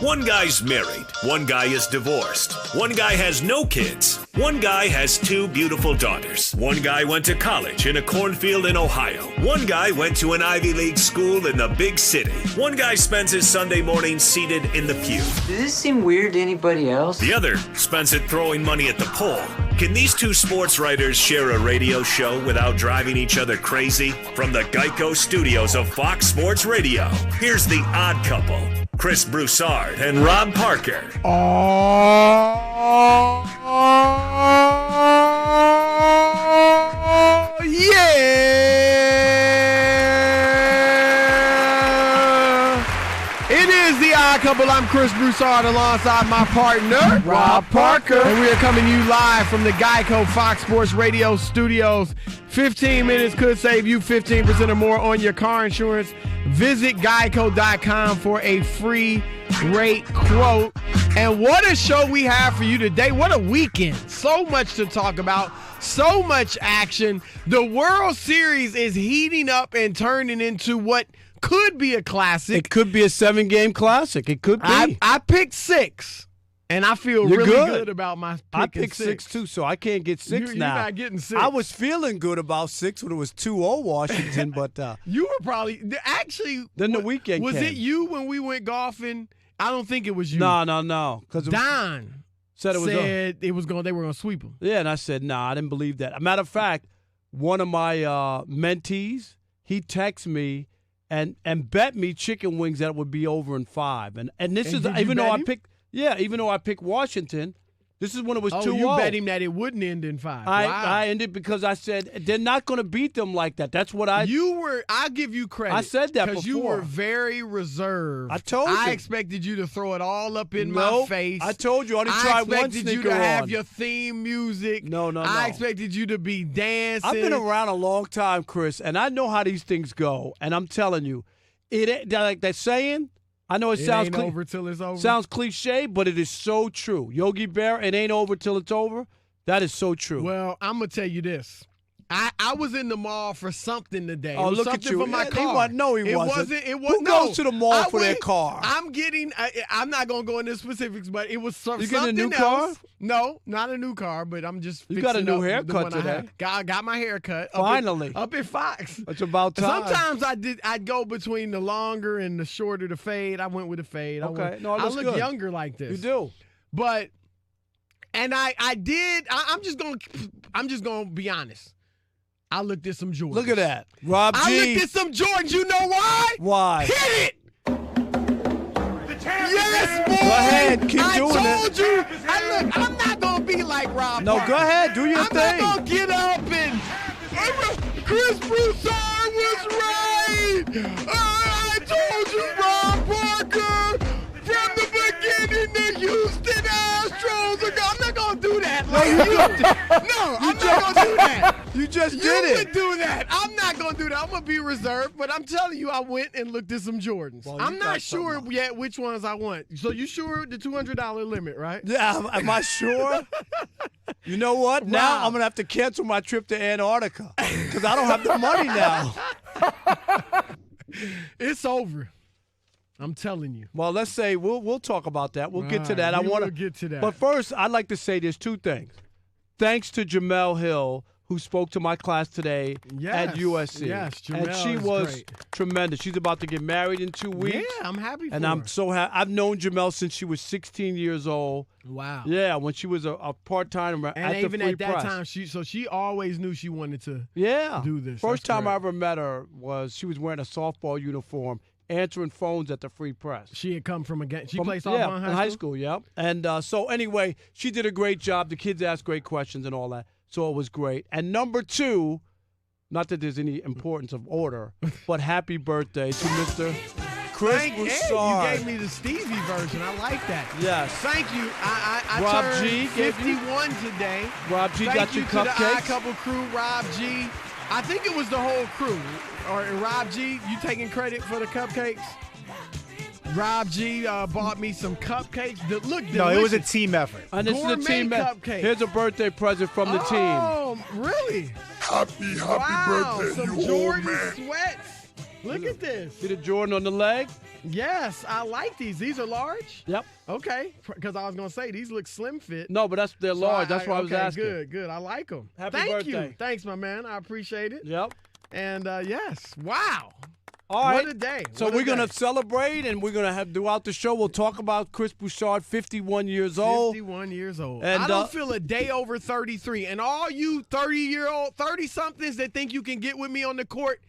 One guy's married. One guy is divorced. One guy has no kids. One guy has 2 beautiful daughters. One guy went to college in a cornfield in Ohio. One guy went to an Ivy League school in the big city. One guy spends his Sunday morning seated in the pew. Does this seem weird to anybody else? The other spends it throwing money at the pole. Can these 2 sports writers share a radio show without driving each other crazy? From the Geico studios of Fox Sports Radio, here's the odd couple, Chris Broussard and Rob Parker. Oh, yeah! It is the odd couple. I'm Chris Broussard alongside my partner, Rob Parker. And we are coming to you live from the Geico Fox Sports Radio studios. 15 minutes could save you 15% or more on your car insurance. Visit geico.com for a free rate quote. And what a show we have for you today. What a weekend. So much to talk about. So much action. The World Series is heating up and turning into what could be a classic. It could be a 7-game classic. It could be. I picked 6. And I feel You're really good. good about my pick. I picked 6 too, so I can't get 6 You're now. not getting 6. I was feeling good about 6 when it was 2-0 Washington, but you were probably actually. then the weekend was came. it you when we went golfing? I don't think it was you. No. Because Don said it was it was going. They were going to sweep them. Yeah, and I said, I didn't believe that. A matter of fact, one of my mentees, he texted me and bet me chicken wings that it would be over in 5. And this And is did you even though bet I him? picked. Yeah, even though I picked Washington, this is when it was 2-0. Oh, you bet him that it wouldn't end in 5. Wow. I ended because I said they're not going to beat them like that. That's what I. I'll give you credit. I said that because you before. were very reserved. I told you. I expected you to throw it all up in my face. I told you I only tried one expected you sneaker to have on. your theme music. No. I expected you to be dancing. I've been around a long time, Chris, and I know how these things go. And I'm telling you, it ain't like that saying. I know it sounds ain't over till it's over. Sounds cliche, but it is so true. Yogi Berra, it ain't over till it's over. That is so true. Well, I'm gonna tell you this. I was in the mall for something today. Oh, it was look at something you. for my Yeah, car. he wasn't. It wasn't. Who goes to the mall for their car? I'm getting. I'm not gonna go into specifics, but it was something You getting a new else. car? No, not a new car, but I'm just. You got a fixing new up the haircut one I today. had. Got my haircut. Finally. up at Fox. It's about time. Sometimes I'd go between the longer and the shorter the fade. I went with the fade. Okay. No, it I looks look good. younger like this. You do. But I did. I'm just gonna be honest. I looked at some Jordans. Look at that. Rob G. I looked at some Jordans. You know why? Why? Hit it! Yes, boy! Go ahead. Keep doing it. I told you. I'm not gonna be like Rob. No, Parker. go ahead. Do your I'm thing. not gonna get up and. Chris Broussard was right. I told you, Rob Parker, from the beginning, the Houston Astros are. I'm not gonna do that. Like no, I'm not gonna do that. You just You did it. would do that. I'm not going to do that. I'm going to be reserved, but I'm telling you, I went and looked at some Jordans. Well, I'm you not got sure something. yet which ones I want. So you sure the $200 limit, right? Yeah, am I sure? You know what? Now Rob. I'm going to have to cancel my trip to Antarctica because I don't have the money now. It's over. I'm telling you. Well, let's say we'll talk about that. We'll get to All that. right, I we want will get to that. But first, I'd like to say there's 2 things. Thanks to Jamel Hill, who spoke to my class today Yes, at USC. yes, and Jamel she is was great. tremendous. She's about to get married in 2 weeks. Yeah, I'm happy for And her. I'm so happy. I've known Jamel since she was 16 years old. Wow. Yeah, when she was a part-time And at the even Free at that Press. time, she always knew she wanted to Yeah. do this. First That's time great. I ever met her was she was wearing a softball uniform, answering phones at the Free Press. She had come from a game. She From- played softball in high school? yeah. And so anyway, she did a great job. The kids asked great questions and all that, so it was great. And number 2, not that there's any importance of order, but happy birthday to Mr. Chris Hey, Broussard. you gave me the Stevie version. I like that. Yes. Thank you. I Rob turned G gave you- 51 today. Rob G Thank got you you to the cupcakes. I Couple crew, Rob G. I think it was the whole crew. Or Rob G, you taking credit for the cupcakes? Rob G bought me some cupcakes that look delicious. No, it was a team effort. And this is Gourmet the team. cupcakes. Here's a birthday present from the team. Oh, really? Happy Wow, birthday, some you old Jordan man. sweats. Look at this. See the Jordan on the leg? Yes, I like these. These are large? Yep. Okay, because I was going to say, these look slim fit. No, but they're large. That's why I was asking. Good. I like them. Happy Thank birthday. you. Thanks, my man. I appreciate it. Yep. And, yes. Wow. All right. What a day. So we're going to celebrate, and we're going to have throughout the show, we'll talk about Chris Broussard, 51 years old. 51 years old. And, I don't feel a day over 33. And all you 30-somethings that think you can get with me on the court,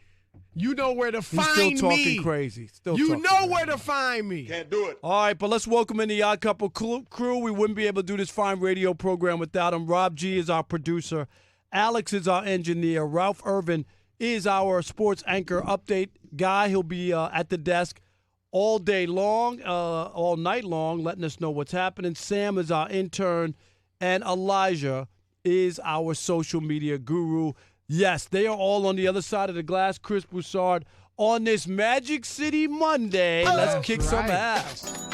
you know where to find me. Still talking crazy. You know where to find me. Can't do it. All right, but let's welcome in the Odd Couple crew. We wouldn't be able to do this fine radio program without him. Rob G is our producer. Alex is our engineer. Ralph Irvin is our sports anchor update guy. He'll be at the desk all day long, all night long, letting us know what's happening. Sam is our intern, and Elijah is our social media guru. Yes, they are all on the other side of the glass. Chris Broussard on this Magic City Monday. Let's kick some ass.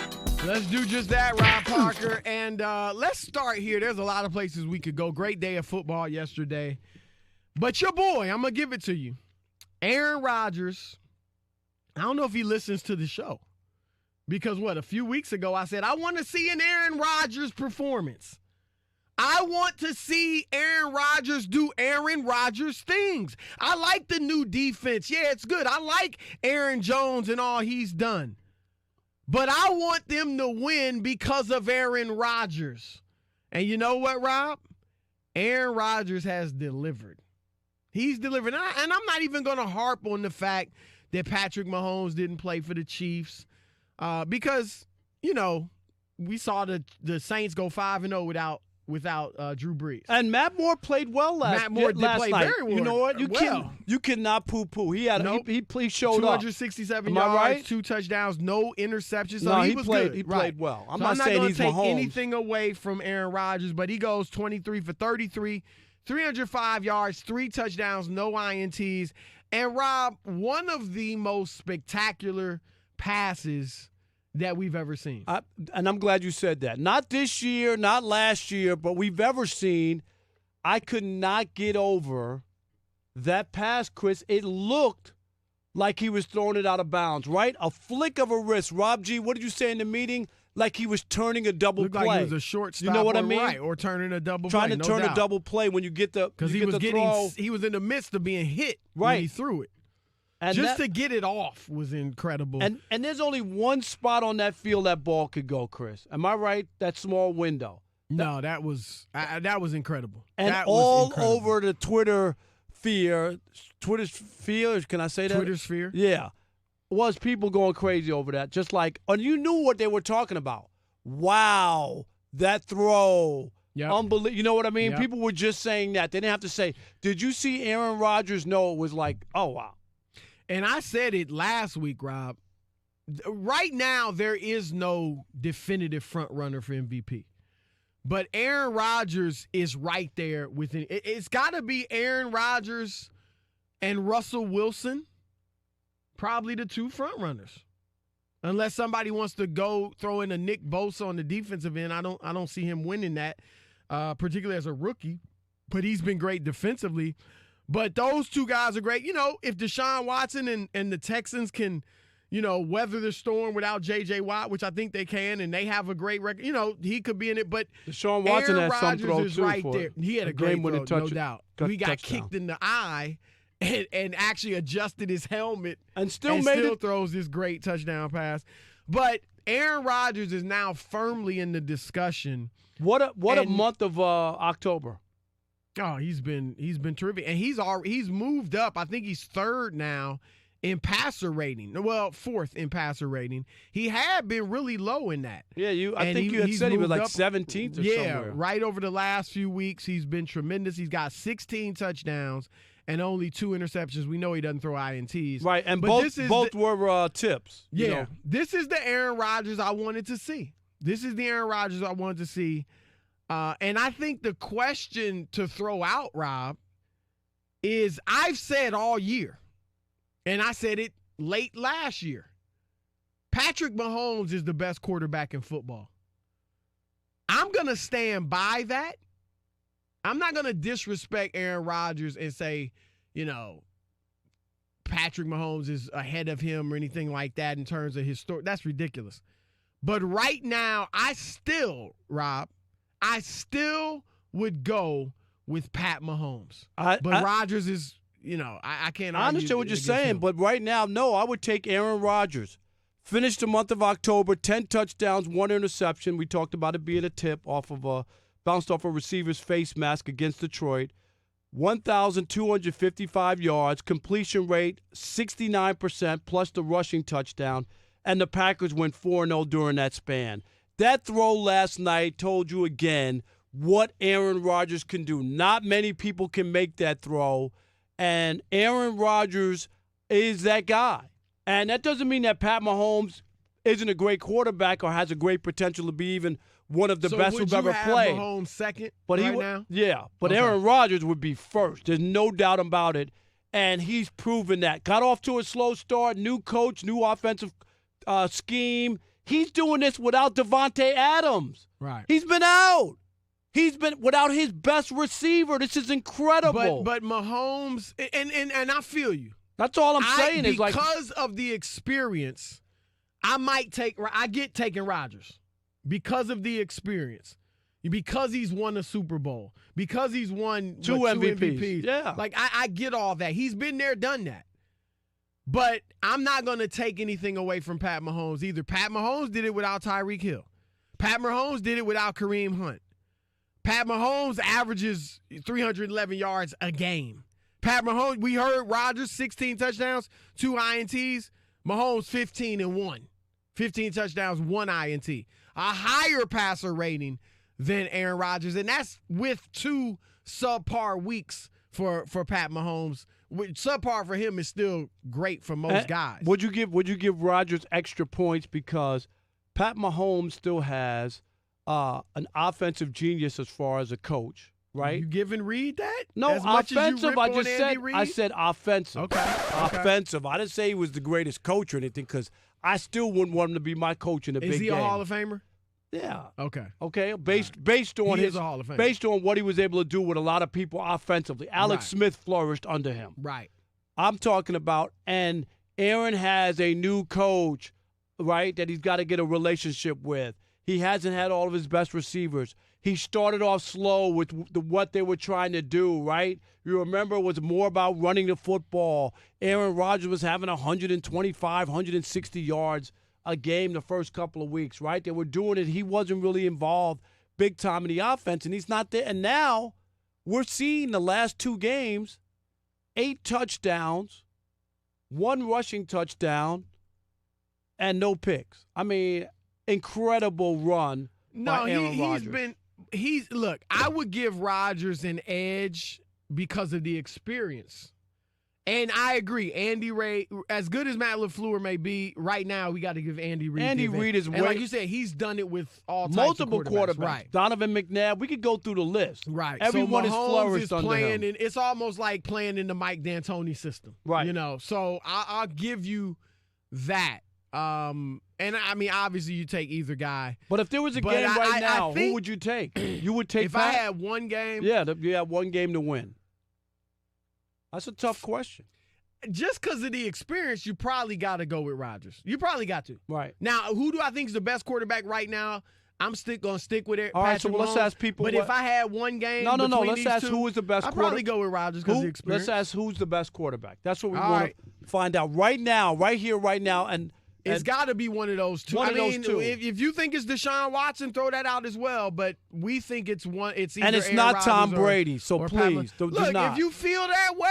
Let's do just that, Rob Parker. And let's start here. There's a lot of places we could go. Great day of football yesterday. But your boy, I'm going to give it to you. Aaron Rodgers, I don't know if he listens to the show. Because, a few weeks ago I said, I want to see an Aaron Rodgers performance. I want to see Aaron Rodgers do Aaron Rodgers things. I like the new defense. Yeah, it's good. I like Aaron Jones and all he's done. But I want them to win because of Aaron Rodgers. And you know what, Rob? Aaron Rodgers has delivered. He's delivered. And I'm not even going to harp on the fact that Patrick Mahomes didn't play for the Chiefs because, we saw the Saints go 5-0 without Drew Brees. And Matt Moore played well last night. Very well. You know what? You cannot poo-poo. He had he showed up. 267 yards, right? 2 touchdowns, no interceptions. So he was played. good. He played well. I'm so not saying he's Mahomes. I'm not going to take anything away from Aaron Rodgers, but he goes 23 for 33, 305 yards, 3 touchdowns, no INTs. And Rob, one of the most spectacular passes that we've ever seen. And I'm glad you said that. Not this year, not last year, but we've ever seen. I could not get over that pass, Chris. It looked like he was throwing it out of bounds, right? A flick of a wrist. Rob G, what did you say in the meeting? Like he was turning a double play. Like he was a shortstop, you know what I mean? Right, or turning a double play. Trying to turn a double play when you get the because he was in the midst of being hit when he threw it. And just to get it off was incredible. And there's only one spot on that field that ball could go, Chris. Am I right? That small window. No, that was incredible. And that all was incredible. over the Twitter's sphere, can I say that? Twitter sphere? Yeah. Was people going crazy over that. Just like, and you knew what they were talking about. Wow, that throw. Yep. Unbelievable. You know what I mean? Yep. People were just saying that. They didn't have to say, did you see Aaron Rodgers? No, it was like, oh, wow. And I said it last week, Rob. Right now, there is no definitive front runner for MVP. But Aaron Rodgers is right there within. It's got to be Aaron Rodgers and Russell Wilson, probably the 2 front runners. Unless somebody wants to go throw in a Nick Bosa on the defensive end, I don't see him winning that, particularly as a rookie. But he's been great defensively. But those 2 guys are great. If Deshaun Watson and the Texans can, weather the storm without J.J. Watt, which I think they can, and they have a great record, he could be in it. But Deshaun Watson Aaron has some Rodgers throw is too right for there. He had a great throw, no doubt. He got kicked in the eye and actually adjusted his helmet and still throws this great touchdown pass. But Aaron Rodgers is now firmly in the discussion. What a month of October. Oh, he's been terrific, and he's moved up. I think he's 3rd now in passer rating. Well, 4th in passer rating. He had been really low in that. Yeah, I think you had said he was like 17th or somewhere. Yeah, right over the last few weeks, he's been tremendous. He's got 16 touchdowns and only 2 interceptions. We know he doesn't throw INTs. Right, and both were tips. Yeah, this is the Aaron Rodgers I wanted to see. This is the Aaron Rodgers I wanted to see. And I think the question to throw out, Rob, is I've said all year, and I said it late last year, Patrick Mahomes is the best quarterback in football. I'm going to stand by that. I'm not going to disrespect Aaron Rodgers and say, Patrick Mahomes is ahead of him or anything like that in terms of his story. That's ridiculous. But right now, Rob, I still would go with Pat Mahomes. Rodgers is, I can't argue. I understand what you're saying, him. but right now, no, I would take Aaron Rodgers. Finished the month of October, 10 touchdowns, 1 interception. We talked about it being a tip bounced off a receiver's face mask against Detroit. 1,255 yards, completion rate 69% plus the rushing touchdown, and the Packers went 4-0 during that span. That throw last night told you again what Aaron Rodgers can do. Not many people can make that throw, and Aaron Rodgers is that guy. And that doesn't mean that Pat Mahomes isn't a great quarterback or has a great potential to be even one of the best who've ever played. Mahomes second now? Yeah, but okay. Aaron Rodgers would be first. There's no doubt about it, and he's proven that. Got off to a slow start, new coach, new offensive scheme. He's doing this without Devontae Adams. Right. He's been out. He's been without his best receiver. This is incredible. But Mahomes, and I feel you. That's all I'm saying. Because of the experience, I get taking Rodgers because of the experience, because he's won a Super Bowl, because he's won two MVPs. Yeah, I get all that. He's been there, done that. But I'm not going to take anything away from Pat Mahomes either. Pat Mahomes did it without Tyreek Hill. Pat Mahomes did it without Kareem Hunt. Pat Mahomes averages 311 yards a game. Pat Mahomes, we heard Rodgers, 16 touchdowns, 2 INTs. Mahomes, 15 and 1. 15 touchdowns, 1 INT. A higher passer rating than Aaron Rodgers, and that's with 2 subpar weeks for Pat Mahomes. Subpar for him is still great for most guys. Would you give Rodgers extra points because Pat Mahomes still has an offensive genius as far as a coach? Right? You giving Reed that? No, offensive. I said offensive. Okay. Offensive. I didn't say he was the greatest coach or anything because I still wouldn't want him to be my coach in a big game. Is he a Hall of Famer? Yeah. Okay. Okay. Based on he is a Hall of Famer. Based on what he was able to do with a lot of people offensively. Alex Smith flourished under him. Right. I'm talking about, and Aaron has a new coach, right, that he's got to get a relationship with. He hasn't had all of his best receivers. He started off slow with what they were trying to do, right? You remember it was more about running the football. Aaron Rodgers was having 125, 160 yards a game the first couple of weeks, right? They were doing it. He wasn't really involved big time in the offense, and he's not there. And now we're seeing the last 2 games, 8 touchdowns, 1 rushing touchdown, and no picks. I mean, incredible run by Aaron Rodgers. Look, I would give Rodgers an edge because of the experience. And I agree, Andy Reid, as good as Matt LaFleur may be, right now we got to give Andy Reid. Andy Reid is like you said, he's done it with all types multiple of quarterbacks. Right. Donovan McNabb. We could go through the list. Right. Everyone so is flourished under playing him. It's almost like playing in the Mike D'Antoni system. Right. So I'll give you that. And I mean, obviously, you take either guy. But if there was a game right now, who would you take? You would take if Pat? I had one game. Yeah, you had one game to win. That's a tough question. Just because of the experience, you probably got to go with Rodgers. You probably got to. Right. Now, who do I think is the best quarterback right now? I'm going to stick with it. All right, so let's ask people. But if I had one game, no. Let's ask who is the best quarterback. I'd probably go with Rodgers because of the experience. Let's ask who's the best quarterback. That's what we want to find out right now, right here, right now. And it's got to be one of those two. Those two. If you think it's Deshaun Watson, throw that out as well. But we think it's one. It's either and it's Aaron not Rodgers Tom Brady. So or please, do look. not. If you feel that way,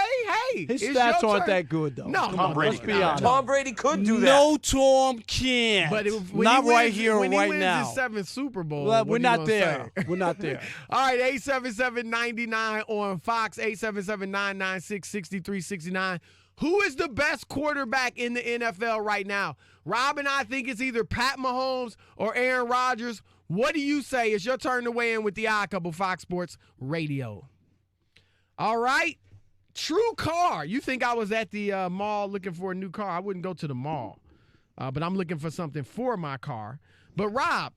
hey, his it's stats your aren't turn. that good though. No, Tom Brady. Let's be honest. Tom Brady could do that. No, Tom can't. But not right here, when right he now. wins his 7th Super Bowl, well, we're not there. We're not there. All right, 877-99 on Fox, 877-996-6369. Who is the best quarterback in the NFL right now? Rob and I think it's either Pat Mahomes or Aaron Rodgers. What do you say? It's your turn to weigh in with the Odd Couple, Fox Sports Radio. All right. True car. You think I was at the mall looking for a new car? I wouldn't go to the mall, but I'm looking for something for my car. But Rob,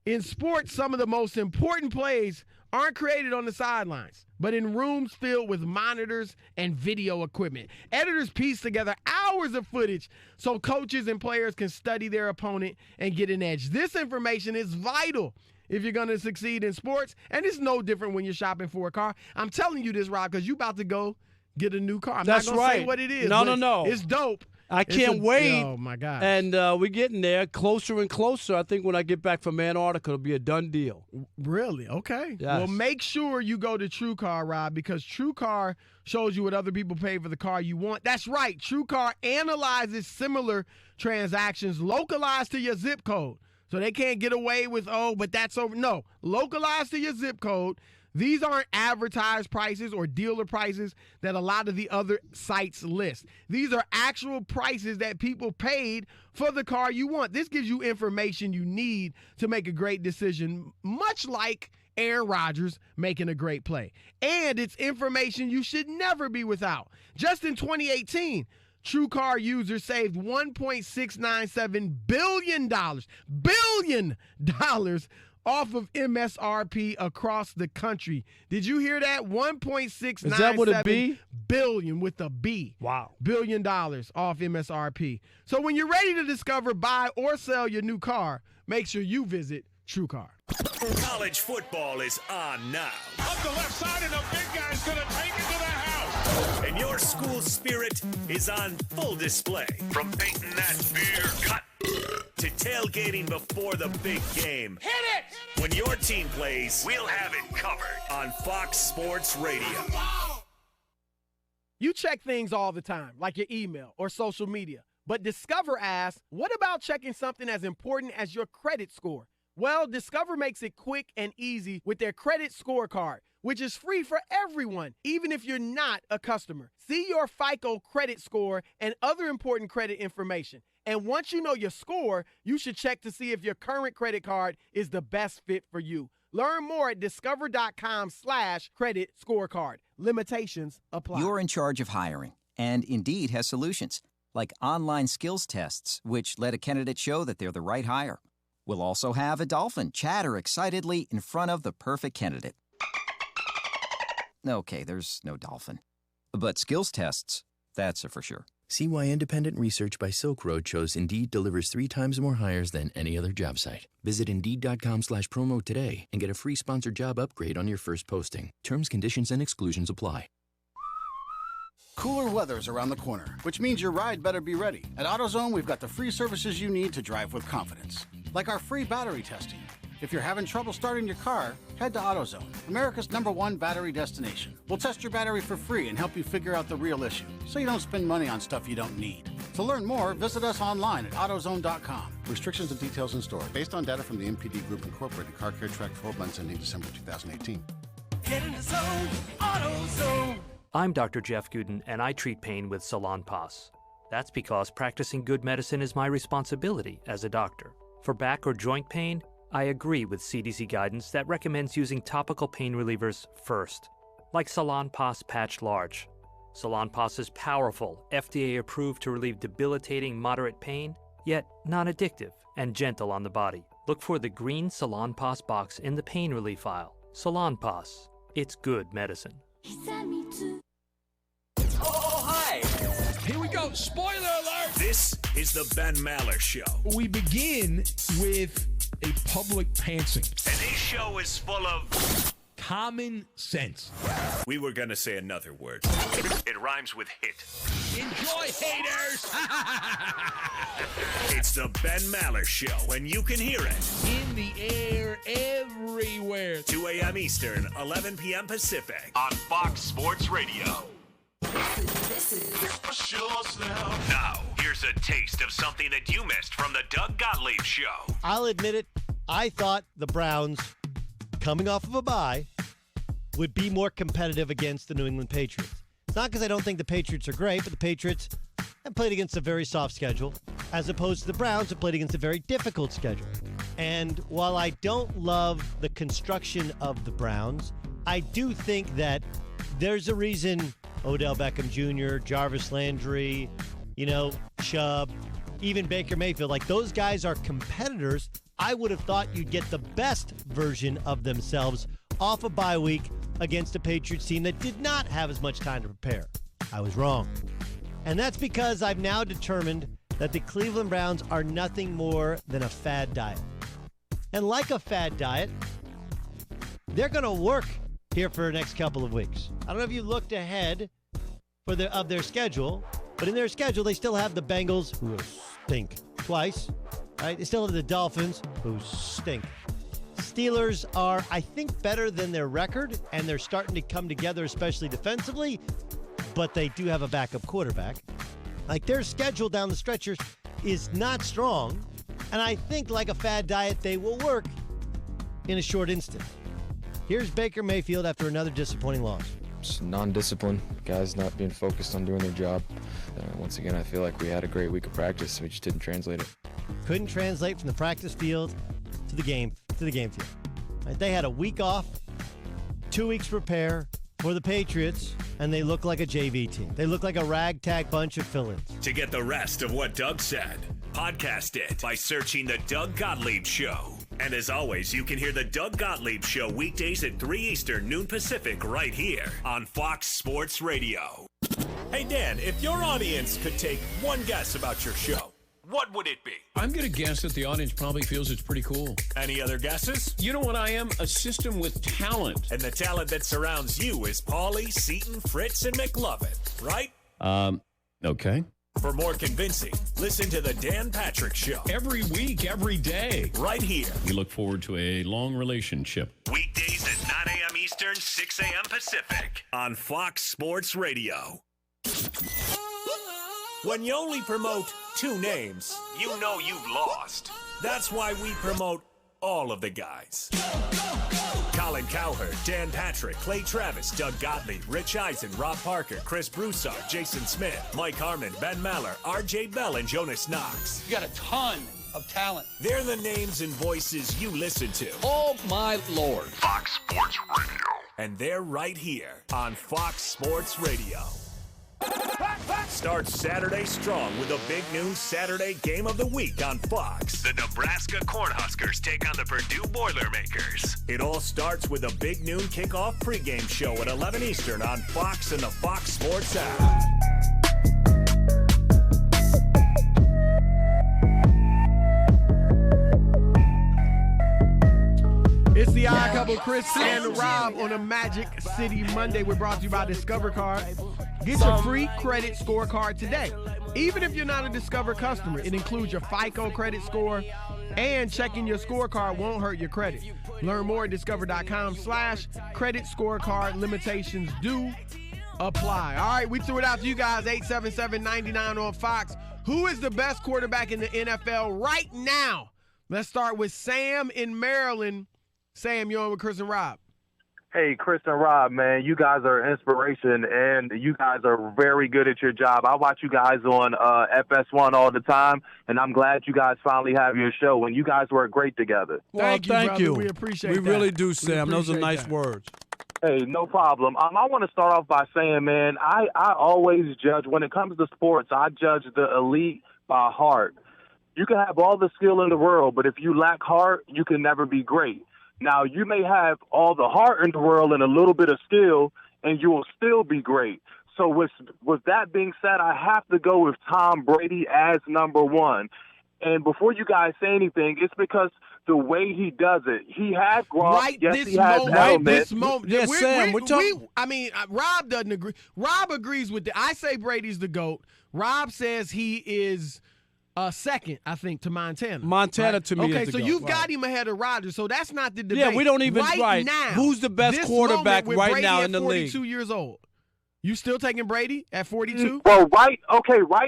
In sports, some of the most important plays aren't created on the sidelines, but in rooms filled with monitors and video equipment. Editors piece together hours of footage so coaches and players can study their opponent and get an edge. This information is vital if you're going to succeed in sports, and it's no different when you're shopping for a car. I'm telling you this, Rob, because you're about to go get a new car. I'm not going to say what it is. No. It's dope. I can't wait. Oh, my gosh. And we're getting there closer and closer. I think when I get back from Antarctica, it'll be a done deal. Really? Okay. Yes. Well, make sure you go to TrueCar, Rob, because TrueCar shows you what other people pay for the car you want. That's right. TrueCar analyzes similar transactions localized to your zip code. So they can't get away with, but that's over. No, localized to your zip code. These aren't advertised prices or dealer prices that a lot of the other sites list. These are actual prices that people paid for the car you want. This gives you information you need to make a great decision, much like Aaron Rodgers making a great play. And it's information you should never be without. Just in 2018, TrueCar users saved $1.697 billion off of MSRP across the country. Did you hear that? $1.697 Is that what it be? billion with a B. Wow. $1 billion off MSRP. So when you're ready to discover, buy, or sell your new car, make sure you visit TrueCar. College football is on now. Up the left side, and the big guy's going to take it to the house. And your school spirit is on full display. From painting that beer cut to tailgating before the big game. Hit it! When your team plays, we'll have it covered on Fox Sports Radio. You check things all the time, like your email or social media. But Discover asks, what about checking something as important as your credit score? Well, Discover makes it quick and easy with their credit scorecard, which is free for everyone, even if you're not a customer. See your FICO credit score and other important credit information. And once you know your score, you should check to see if your current credit card is the best fit for you. Learn more at discover.com/credit scorecard. Limitations apply. You're in charge of hiring, and Indeed has solutions, like online skills tests, which let a candidate show that they're the right hire. We'll also have a dolphin chatter excitedly in front of the perfect candidate. Okay, there's no dolphin. But skills tests, that's a for sure. See why independent research by Silk Road shows Indeed delivers 3 times more hires than any other job site. Visit Indeed.com/promo today and get a free sponsored job upgrade on your first posting. Terms, conditions, and exclusions apply. Cooler weather's around the corner, which means your ride better be ready. At AutoZone, we've got the free services you need to drive with confidence, like our free battery testing. If you're having trouble starting your car, head to AutoZone, America's #1 battery destination. We'll test your battery for free and help you figure out the real issue, so you don't spend money on stuff you don't need. To learn more, visit us online at AutoZone.com. Restrictions and details in store, based on data from the MPD Group Incorporated. Car Care Track 12 months ending December 2018. Get in the zone, AutoZone. I'm Dr. Jeff Gooden, and I treat pain with Salon Pas. That's because practicing good medicine is my responsibility as a doctor. For back or joint pain, I agree with CDC guidance that recommends using topical pain relievers first, like Salon Pas Patch Large. Salon Pas is powerful, FDA approved to relieve debilitating moderate pain, yet non-addictive and gentle on the body. Look for the green Salon Pas box in the pain relief aisle. Salon Pas, it's good medicine. Oh, hi. Here we go. Spoiler alert. This is the Ben Maller Show. We begin with a public pantsing. And this show is full of Common sense. We were going to say another word. It rhymes with hit. Enjoy, haters. It's the Ben Maller Show, and you can hear it. In the air, everywhere. 2 a.m. Eastern, 11 p.m. Pacific. On Fox Sports Radio. Now, here's a taste of something that you missed from the Doug Gottlieb Show. I'll admit it. I thought the Browns, coming off of a bye, would be more competitive against the New England Patriots. It's not because I don't think the Patriots are great, but the Patriots have played against a very soft schedule, as opposed to the Browns have played against a very difficult schedule. And while I don't love the construction of the Browns, I do think that there's a reason Odell Beckham Jr., Jarvis Landry, Chubb, even Baker Mayfield, like those guys are competitors I would have thought you'd get the best version of themselves off a bye week against a Patriots team that did not have as much time to prepare. I was wrong. And that's because I've now determined that the Cleveland Browns are nothing more than a fad diet. And like a fad diet, they're going to work here for the next couple of weeks. I don't know if you looked ahead of their schedule, but in their schedule, they still have the Bengals, who stink twice. Right? They still have the Dolphins, who stink. Steelers are, I think, better than their record, and they're starting to come together, especially defensively, but they do have a backup quarterback. Like, their schedule down the stretchers is not strong, and I think, like a fad diet, they will work in a short instant. Here's Baker Mayfield after another disappointing loss. Just non-discipline, guys not being focused on doing their job. Once again, I feel like we had a great week of practice. We just didn't translate it. Couldn't translate from the practice field to the game field. Right? They had a week off, 2 weeks prepare for the Patriots, and they look like a JV team. They look like a ragtag bunch of fill-ins. To get the rest of what Doug said, podcast it by searching The Doug Gottlieb Show. And as always, you can hear The Doug Gottlieb Show weekdays at 3 Eastern, noon Pacific, right here on Fox Sports Radio. Hey, Dan, if your audience could take one guess about your show, what would it be? I'm going to guess that the audience probably feels it's pretty cool. Any other guesses? You know what I am? A system with talent. And the talent that surrounds you is Paulie, Seaton, Fritz, and McLovin, right? Okay. For more convincing, listen to The Dan Patrick Show. Every week, every day. Right here. We look forward to a long relationship. Weekdays at 9 a.m. Eastern, 6 a.m. Pacific on Fox Sports Radio. When you only promote 2 names, you know you've lost. That's why we promote all of the guys. Colin Cowherd, Dan Patrick, Clay Travis, Doug Gottlieb, Rich Eisen, Rob Parker, Chris Broussard, Jason Smith, Mike Harmon, Ben Maller, RJ Bell, and Jonas Knox. You got a ton of talent. They're the names and voices you listen to. Oh, my Lord. Fox Sports Radio. And they're right here on Fox Sports Radio. Start Saturday strong with a big noon Saturday game of the week on Fox. The Nebraska Cornhuskers take on the Purdue Boilermakers. It all starts with a big noon kickoff pregame show at 11 Eastern on Fox and the Fox Sports app. It's the Odd Couple, Chris and Rob on a Magic City Monday. We're brought to you by Discover Card. Get your free credit scorecard today. Even if you're not a Discover customer, it includes your FICO credit score, and checking your scorecard won't hurt your credit. Learn more at discover.com/credit scorecard. Limitations do apply. All right, we threw it out to you guys, 877-99 on Fox. Who is the best quarterback in the NFL right now? Let's start with Sam in Maryland. Sam, you're on with Chris and Rob. Hey, Chris and Rob, man, you guys are an inspiration, and you guys are very good at your job. I watch you guys on FS1 all the time, and I'm glad you guys finally have your show, and you guys work great together. Well, thank you. We appreciate We that. really do, Sam. Those are nice words. Hey, no problem. I want to start off by saying, man, I always judge, when it comes to sports, I judge the elite by heart. You can have all the skill in the world, but if you lack heart, you can never be great. Now, you may have all the heart in the world and a little bit of skill, and you will still be great. So with that being said, I have to go with Tom Brady as number one. And before you guys say anything, it's because the way he does it. He has Gronk. Right yes, this he has moment. Right Edelman. this moment. Yes, Sam, we're talking. Rob doesn't agree. Rob agrees with I say Brady's the GOAT. Rob says he is second, I think, to Montana. Montana, to me, okay, is the so GOAT. you've got him ahead of Rodgers, so that's not the debate. Yeah, we don't even right now. Who's the best this quarterback moment with right Brady now at in the league? 42 years old. You still taking Brady at 42? Well, right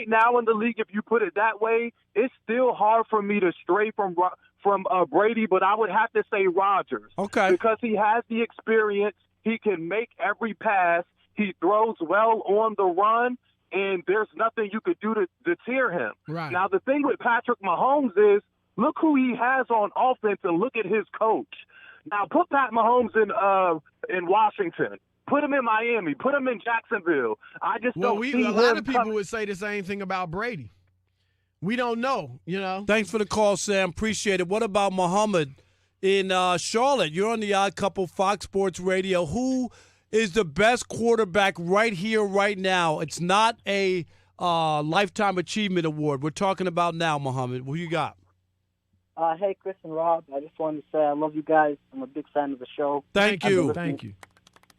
now in the league, if you put it that way, it's still hard for me to stray from Brady, but I would have to say Rodgers. Okay. Because he has the experience. He can make every pass. He throws well on the run, and there's nothing you could do to deter him. Right. Now, the thing with Patrick Mahomes is, look who he has on offense and look at his coach. Now, put Pat Mahomes in Washington. Put him in Miami. Put him in Jacksonville. I just don't see him. A lot of people would say the same thing about Brady. We don't know, you know. Thanks for the call, Sam. Appreciate it. What about Muhammad in Charlotte? You're on the Odd Couple, Fox Sports Radio. Who is the best quarterback right here, right now? It's not a Lifetime Achievement Award. We're talking about now, Muhammad. Who you got? Hey, Chris and Rob. I just wanted to say I love you guys. I'm a big fan of the show. Thank you. Thank you.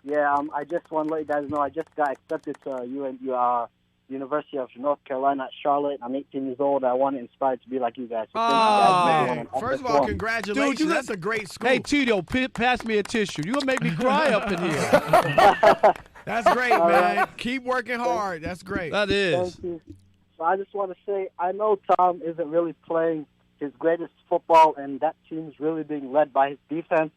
Yeah, I just want to let you guys know I just got accepted to University of North Carolina at Charlotte. I'm 18 years old. I want to inspire to be like you guys. So man. First of all, congratulations. Dude, that's a great school. Hey, Tito, pass me a tissue. You're going to make me cry up in here. That's great, man. Keep working hard. That's great. That is. Thank you. So I just want to say, I know Tom isn't really playing his greatest football, and that team is really being led by his defense.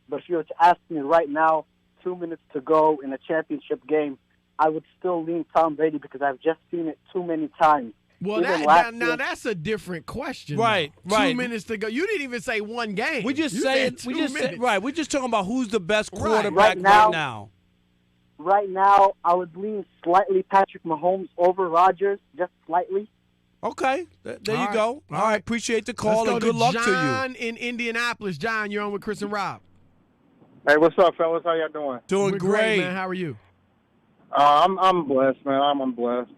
But if you were to ask me right now, 2 minutes to go in a championship game, I would still lean Tom Brady because I've just seen it too many times. Well, now that's a different question. Right, though. right. 2 minutes to go. You didn't even say one game. We just said saying, we're just talking about who's the best quarterback right now. Right now, I would lean slightly Patrick Mahomes over Rodgers, just slightly. Okay, there you go. All right, appreciate the call and good luck to you. John in Indianapolis. John, you're on with Chris and Rob. Hey, what's up, fellas? How y'all doing? Doing We're great, man. How are you? I'm blessed, man. I'm blessed.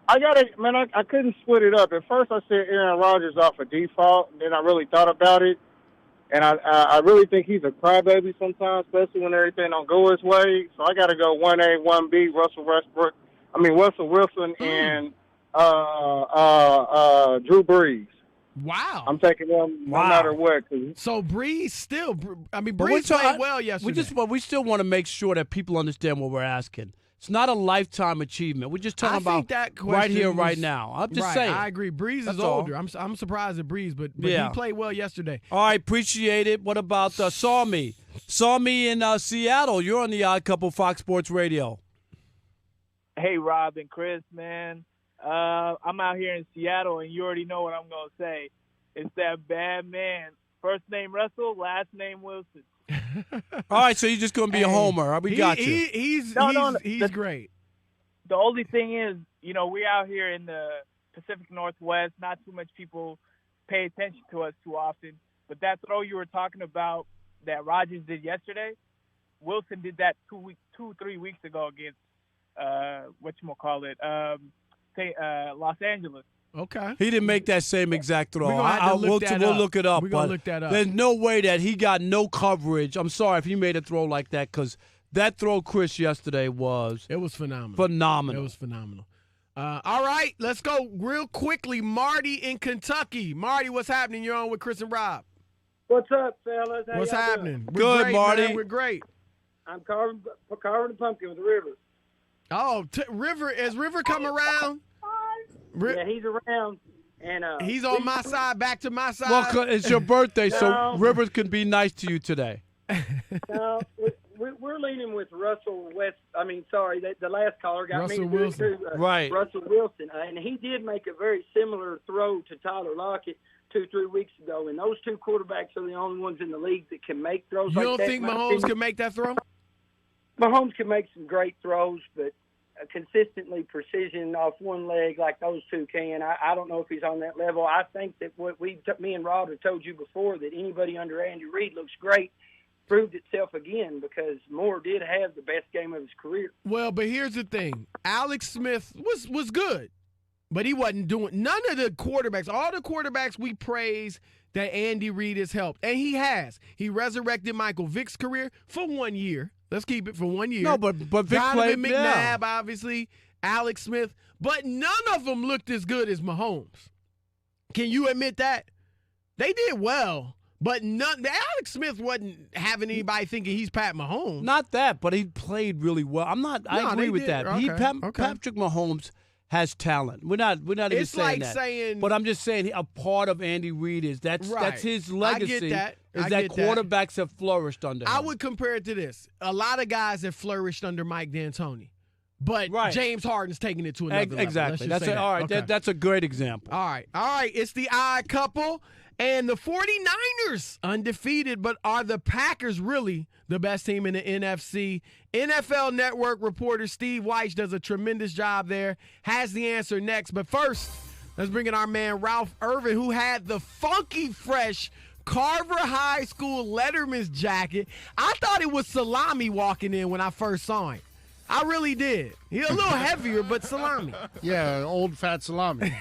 I couldn't split it up. At first, I said Aaron Rodgers off of default, and then I really thought about it, and I really think he's a crybaby sometimes, especially when everything don't go his way. So I got to go 1A, 1B, Russell Wilson, and Drew Brees. Wow. I'm taking them no matter what. So Brees still, Brees played well yesterday. We still want to make sure that people understand what we're asking. It's not a lifetime achievement. We're just talking about right here, right now. I'm just saying. I agree. Brees is older. I'm surprised at Brees, but he played well yesterday. All right, appreciate it. What about Saw Me? Saw Me in Seattle. You're on the Odd Couple, Fox Sports Radio. Hey, Rob and Chris, man. I'm out here in Seattle, and you already know what I'm going to say. It's that bad man. First name Russell, last name Wilson. All right, so you're just going to be a homer. We got you. He's great. The only thing is, we're out here in the Pacific Northwest. Not too much people pay attention to us too often. But that throw you were talking about that Rodgers did yesterday, Wilson did that 3 weeks ago against Los Angeles. Okay. He didn't make that same exact throw. We'll look it up. We're going to look that up. There's no way that he got no coverage. I'm sorry if he made a throw like that because that throw, Chris, yesterday was... It was phenomenal. Phenomenal. It was phenomenal. All right, let's go real quickly. Marty in Kentucky. Marty, what's happening? You're on with Chris and Rob. What's up, fellas? What's happening? Good, great, Marty. Man. We're great. I'm carving a pumpkin with the River. Oh, River. Has River come around? Yeah, he's around. And he's on my side, back to my side. Well, it's your birthday, so Rivers can be nice to you today. No, we're leaning with Russell West. The last caller got Russell me Wilson. too. Right. Russell Wilson. And he did make a very similar throw to Tyler Lockett 2-3 weeks ago. And those two quarterbacks are the only ones in the league that can make throws like that. You don't think Mahomes can make that throw? Mahomes can make some great throws, but consistently precision off one leg like those two can. I don't know if he's on that level. I think that what me and Rob have told you before, that anybody under Andy Reid looks great, proved itself again because Moore did have the best game of his career. Well, but here's the thing. Alex Smith was good, but he wasn't doing – none of the quarterbacks, all the quarterbacks we praise that Andy Reid has helped, and he has. He resurrected Michael Vick's career for 1 year. Let's keep it for 1 year. No, but Vic played McNabb, obviously, Alex Smith, but none of them looked as good as Mahomes. Can you admit that? They did well, but Alex Smith wasn't having anybody thinking he's Pat Mahomes. Not that, but he played really well. I agree with that. Okay. Patrick Mahomes has talent. We're not even it's saying like that. Saying, but I'm just saying a part of Andy Reid is that's his legacy. I get that. Is that quarterbacks have flourished under him. I would compare it to this. A lot of guys have flourished under Mike D'Antoni. But James Harden's taking it to another level. Exactly. All right. Okay. That's a great example. All right. It's the Odd Couple. And the 49ers undefeated, but are the Packers really the best team in the NFC? NFL Network reporter Steve Wyche does a tremendous job there. Has the answer next. But first, Let's bring in our man Ralph Irvin, who had the funky fresh Carver High School Letterman's jacket. I thought it was salami walking in when I first saw him. I really did. He's a little heavier, but salami. Yeah, old fat salami.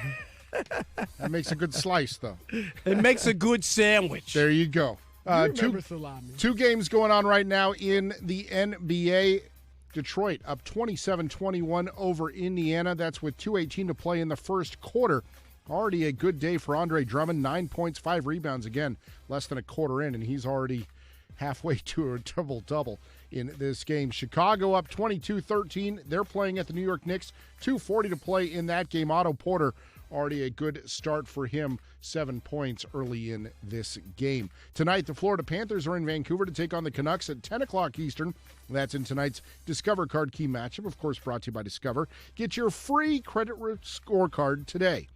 That makes a good slice, though. It makes a good sandwich. There you go. Salami. Two games going on right now in the NBA. Detroit up 27-21 over Indiana. That's with 2:18 to play in the first quarter. Already a good day for Andre Drummond. 9 points, 5 rebounds. Again, less than a quarter in, and he's already halfway to a triple-double in this game. Chicago up 22-13. They're playing at the New York Knicks. 2:40 to play in that game. Otto Porter, already a good start for him. 7 points early in this game. Tonight, the Florida Panthers are in Vancouver to take on the Canucks at 10 o'clock Eastern. That's in tonight's Discover Card Key matchup, of course, brought to you by Discover. Get your free credit scorecard today.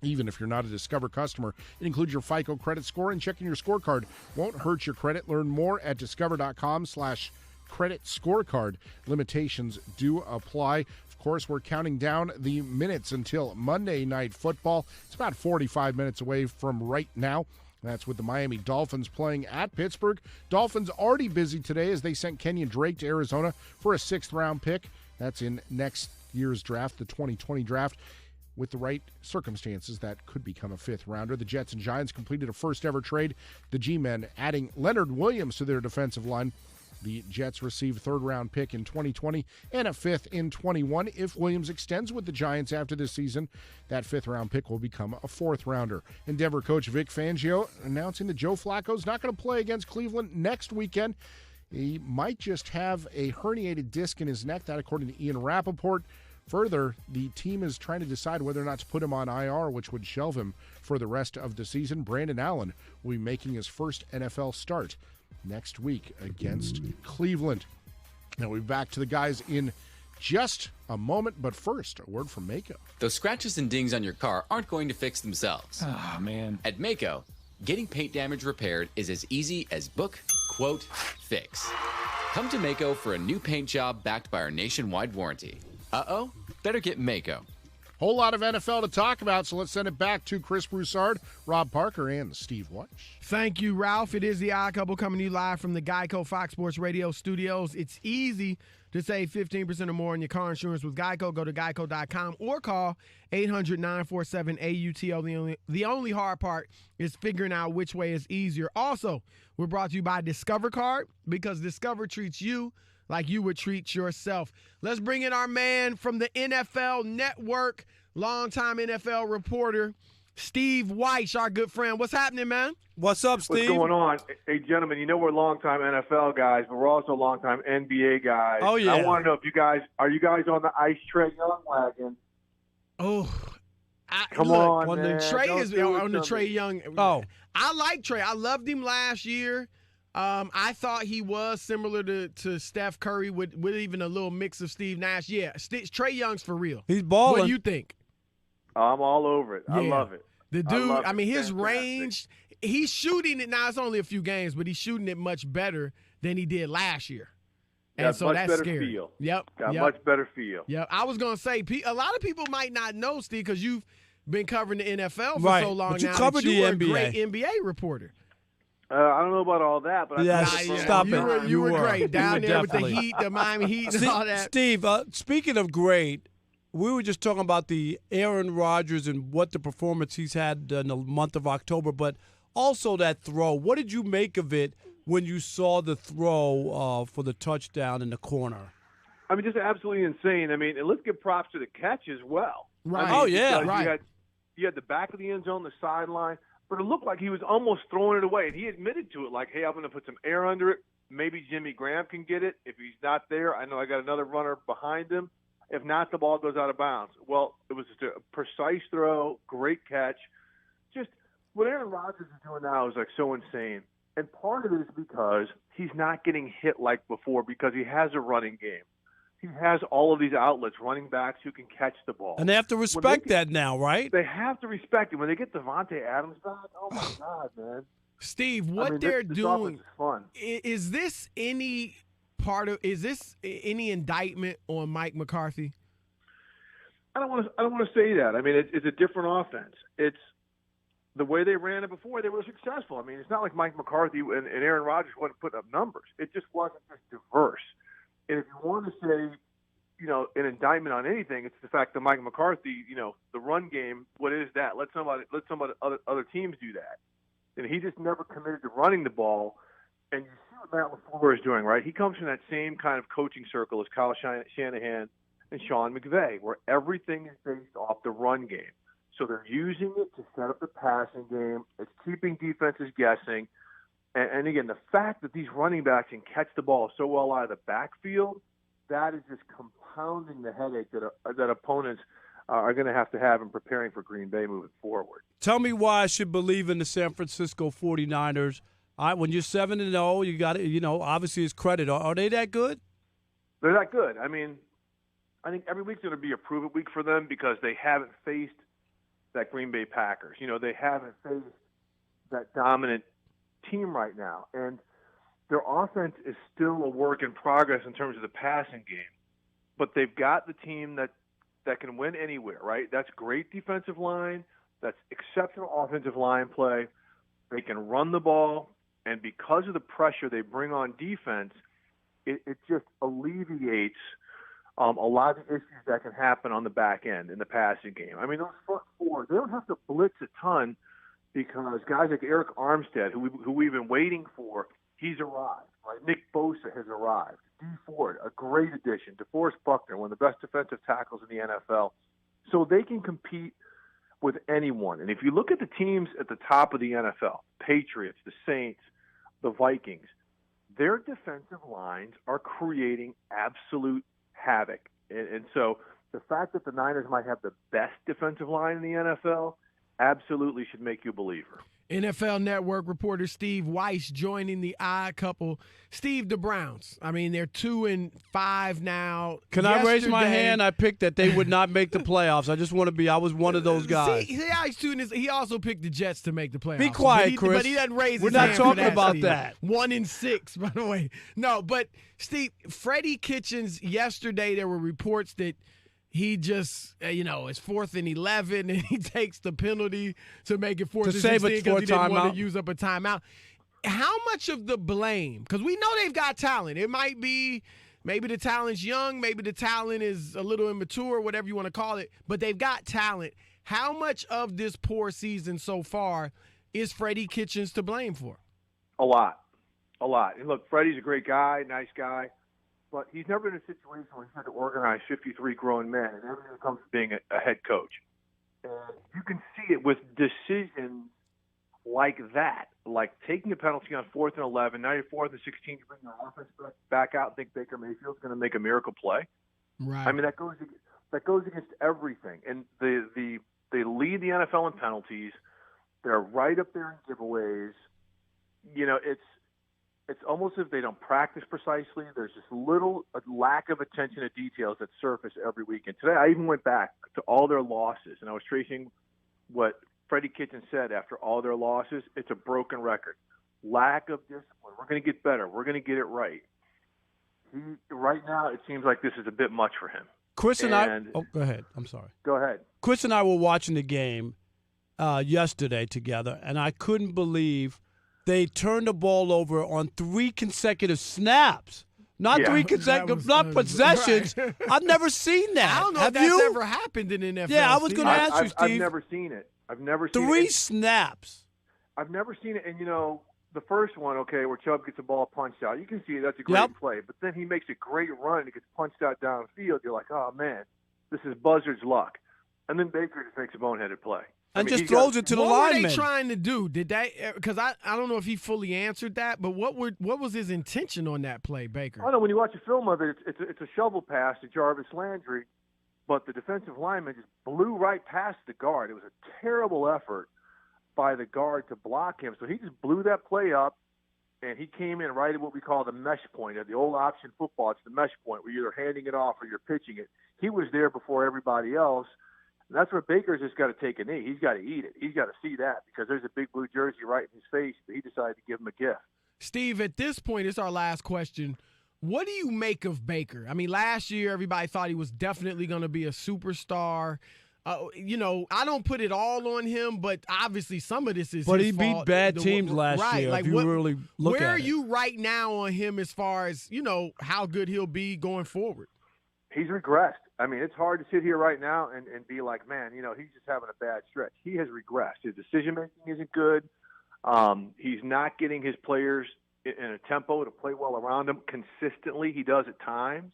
Even if you're not a Discover customer, it includes your FICO credit score, and checking your scorecard won't hurt your credit. Learn more at discover.com/credit scorecard. Limitations do apply. Of course, we're counting down the minutes until Monday Night Football. It's about 45 minutes away from right now. That's with the Miami Dolphins playing at Pittsburgh. Dolphins already busy today as they sent Kenyon Drake to Arizona for a 6th-round pick. That's in next year's draft, the 2020 draft. With the right circumstances, that could become a 5th-rounder. The Jets and Giants completed a first-ever trade. The G-men adding Leonard Williams to their defensive line. The Jets receive 3rd-round pick in 2020 and a 5th in 21. If Williams extends with the Giants after this season, that 5th-round pick will become a 4th-rounder. And Denver coach Vic Fangio announcing that Joe Flacco's not going to play against Cleveland next weekend. He might just have a herniated disc in his neck, that according to Ian Rappaport. Further, the team is trying to decide whether or not to put him on IR, which would shelve him for the rest of the season. Brandon Allen will be making his first NFL start next week against Cleveland. Now we'll be back to the guys in just a moment, but first, a word from Mako. Those scratches and dings on your car aren't going to fix themselves. Oh, man. At Mako, getting paint damage repaired is as easy as book, quote, fix. Come to Mako for a new paint job backed by our nationwide warranty. Uh-oh, better get Mako. Whole lot of NFL to talk about, so let's send it back to Chris Broussard, Rob Parker, and Steve Wyche. Thank you, Ralph. It is the Odd Couple coming to you live from the Geico Fox Sports Radio studios. It's easy to save 15% or more on your car insurance with Geico. Go to geico.com or call 800-947-AUTO. The only hard part is figuring out which way is easier. Also, we're brought to you by Discover Card, because Discover treats you like you would treat yourself. Let's bring in our man from the NFL Network, longtime NFL reporter, Steve Wyche, our good friend. What's happening, man? What's up, Steve? What's going on? Hey, gentlemen, you know we're longtime NFL guys, but we're also longtime NBA guys. Oh, yeah. I want to know if you guys on the Ice Trae Young wagon? Oh, Come on, when man. the Trae Don't is do it on the to me. Trae Young. Oh, I like Trae. I loved him last year. I thought he was similar to Steph Curry with even a little mix of Steve Nash. Yeah, Trae Young's for real. He's balling. What do you think? I'm all over it. I Yeah. love it. The dude, love I mean, it. his Fantastic. range, he's shooting it now. It's only a few games, but he's shooting it much better than he did last year. And Got so much that's better scary. feel. Yep. Got yep. much better feel. Yep. I was going to say, a lot of people might not know, Steve, because you've been covering the NFL for Right. so long But you now. covered that you the were NBA. a great NBA reporter. I don't know about all that, but Yes, I think stop it's it. You were You great were down there with the definitely. Heat, the Miami Heat, and all that. Steve, speaking of great, we were just talking about the Aaron Rodgers and what the performance he's had in the month of October, but also that throw. What did you make of it when you saw the throw for the touchdown in the corner? I mean, just absolutely insane. I mean, and let's give props to the catch as well. Right. I mean, Oh, yeah. because Right. You had the back of the end zone, the sideline, but it looked like he was almost throwing it away. And he admitted to it, like, hey, I'm going to put some air under it. Maybe Jimmy Graham can get it. If he's not there, I know I got another runner behind him. If not, the ball goes out of bounds. Well, it was just a precise throw, great catch. Just what Aaron Rodgers is doing now is, like, so insane. And part of it is because he's not getting hit like before because he has a running game. He has all of these outlets, running backs who can catch the ball. And they have to respect that now, right? They have to respect it. When they get Devontae Adams back, oh, my God, man. Steve, what I mean, they're this doing, offense is fun. is this any part of, is this any indictment on Mike McCarthy? I don't want to say that. I mean, it's a different offense. It's the way they ran it before. They were successful. I mean, it's not like Mike McCarthy and Aaron Rodgers wasn't putting up numbers. It just wasn't as diverse. And if you want to say, an indictment on anything, it's the fact that Mike McCarthy, the run game, what is that? Let other teams do that. And he just never committed to running the ball. And you see what Matt LaFleur is doing, right? He comes from that same kind of coaching circle as Kyle Shanahan and Sean McVay, where everything is based off the run game. So they're using it to set up the passing game. It's keeping defenses guessing. And again, the fact that these running backs can catch the ball so well out of the backfield, that is just compounding the headache that opponents are going to have in preparing for Green Bay moving forward. Tell me why I should believe in the San Francisco 49ers. When you're 7-0, you got it. Obviously it's credit. Are they that good? They're that good. I mean, I think every week's going to be a prove-it week for them because they haven't faced that Green Bay Packers. They haven't faced that dominant team right now. And their offense is still a work in progress in terms of the passing game. But they've got the team that can win anywhere, right? That's great defensive line. That's exceptional offensive line play. They can run the ball. And because of the pressure they bring on defense, it just alleviates a lot of the issues that can happen on the back end in the passing game. I mean, those front four, they don't have to blitz a ton because guys like Eric Armstead, who we've been waiting for, he's arrived. Right? Nick Bosa has arrived. Dee Ford, a great addition. DeForest Buckner, one of the best defensive tackles in the NFL. So they can compete with anyone. And if you look at the teams at the top of the NFL, Patriots, the Saints, the Vikings, their defensive lines are creating absolute havoc. And so the fact that the Niners might have the best defensive line in the NFL absolutely should make you a believer. NFL Network reporter Steve Wyche joining the odd couple. Steve, the Browns. I mean, they're 2-5 now. Can I raise my hand? I picked that they would not make the playoffs. I just want to be. I was one of those guys. See how he's doing this. He also picked the Jets to make the playoffs. Be quiet, Chris. But he doesn't raise We're his not hand talking for about Steve. that. 1-6, by the way. No, but Steve, Freddie Kitchens. Yesterday there were reports that he just, is 4th and 11, and he takes the penalty to make it 4th and 16 because he didn't want to use up a timeout. How much of the blame, because we know they've got talent. It might be maybe the talent's young, maybe the talent is a little immature, whatever you want to call it, but they've got talent. How much of this poor season so far is Freddie Kitchens to blame for? A lot. And look, Freddie's a great guy, nice guy. But he's never in a situation where he's had to organize 53 grown men, and everything comes to being a head coach. And you can see it with decisions like that, like taking a penalty on 4th and 11. Now you're 4th and 16. You bring your offense back out and think Baker Mayfield's going to make a miracle play. Right. I mean, that goes against everything. And they lead the NFL in penalties. They're right up there in giveaways. It's almost as if they don't practice precisely. There's this a lack of attention to details that surface every week. And today I even went back to all their losses, and I was tracing what Freddie Kitchens said after all their losses. It's a broken record. Lack of discipline. We're going to get better. We're going to get it right. Right now it seems like this is a bit much for him. Chris and I – go ahead. I'm sorry. Go ahead. Chris and I were watching the game yesterday together, and I couldn't believe – they turned the ball over on 3 consecutive snaps. Not 3 consecutive, not possessions. Right. I've never seen that. I don't know Have if that's you? ever happened in the NFL. Yeah, I was going to ask you, Steve. I've never seen it. I've never seen it. 3 snaps. I've never seen it. And, the first one, where Chubb gets the ball punched out, you can see that's a great play. But then he makes a great run and it gets punched out downfield. You're like, oh, man, this is Buzzard's luck. And then Baker just makes a boneheaded play. And just throws it to the lineman. What were they trying to do? Did they? Because I don't know if he fully answered that, but what was his intention on that play, Baker? I know when you watch a film of it, it's a shovel pass to Jarvis Landry, but the defensive lineman just blew right past the guard. It was a terrible effort by the guard to block him. So he just blew that play up, and he came in right at what we call the mesh point. At the old option football, it's the mesh point where you're either handing it off or you're pitching it. He was there before everybody else. And that's where Baker's just got to take a knee. He's got to eat it. He's got to see that because there's a big blue jersey right in his face, but he decided to give him a gift. Steve, at this point, it's our last question. What do you make of Baker? I mean, last year everybody thought he was definitely going to be a superstar. I don't put it all on him, but obviously some of this is But his he beat fault. bad teams last year, Like if you really look at it. where are you right now on him as far as, how good he'll be going forward? He's regressed. I mean, it's hard to sit here right now and be like, man, he's just having a bad stretch. He has regressed. His decision-making isn't good. He's not getting his players in a tempo to play well around him consistently. He does at times.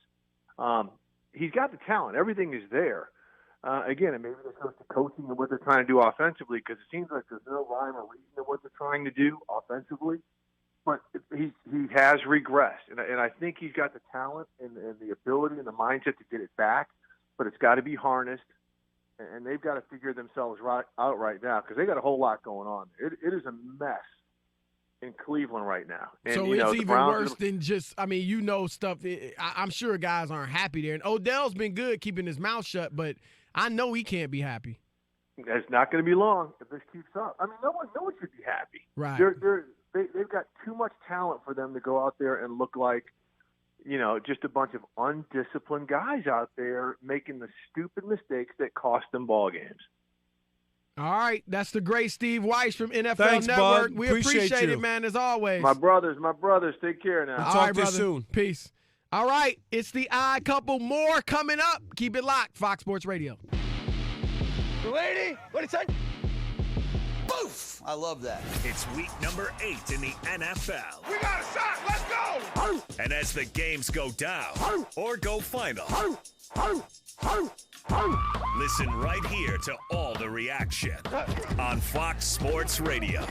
He's got the talent. Everything is there. Again, and maybe this goes to coaching and what they're trying to do offensively, because it seems like there's no rhyme or reason to what they're trying to do offensively. But he has regressed, and I think he's got the talent and the ability and the mindset to get it back, but it's got to be harnessed, and they've got to figure themselves out right now because they got a whole lot going on. It is a mess in Cleveland right now. And, so it's even worse than just, stuff. I'm sure guys aren't happy there. And Odell's been good keeping his mouth shut, but I know he can't be happy. It's not going to be long if this keeps up. I mean, no one should be happy. Right. They've got too much talent for them to go out there and look like, just a bunch of undisciplined guys out there making the stupid mistakes that cost them ball games. All right. That's the great Steve Wyche from NFL Thanks, Network. bud. We appreciate you. it, man, as always. My brothers, take care now. We'll All talk right, to you brother. soon. Peace. All right. It's the Odd Couple. More coming up. Keep it locked. Fox Sports Radio. Lady, what did he say? Boof! I love that. It's week number 8 in the NFL. We got a shot. Let's go. And as the games go down or go final, listen right here to all the reaction on Fox Sports Radio.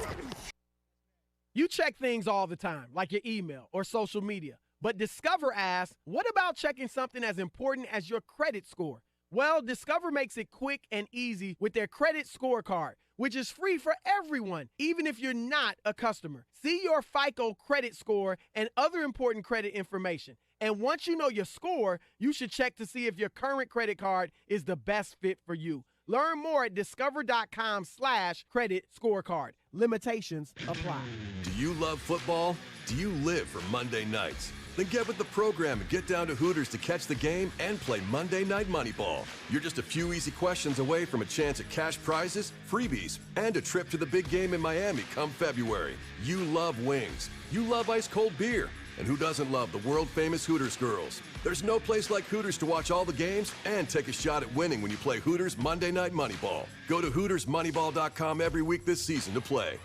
You check things all the time, like your email or social media. But Discover asks, what about checking something as important as your credit score? Well, Discover makes it quick and easy with their credit scorecard, which is free for everyone, even if you're not a customer. See your FICO credit score and other important credit information. And once you know your score, you should check to see if your current credit card is the best fit for you. Learn more at discover.com/credit scorecard. Limitations apply. Do you love football? Do you live for Monday nights? Then get with the program and get down to Hooters to catch the game and play Monday Night Moneyball. You're just a few easy questions away from a chance at cash prizes, freebies, and a trip to the big game in Miami come February. You love wings. You love ice-cold beer. And who doesn't love the world-famous Hooters girls? There's no place like Hooters to watch all the games and take a shot at winning when you play Hooters Monday Night Moneyball. Go to HootersMoneyball.com every week this season to play.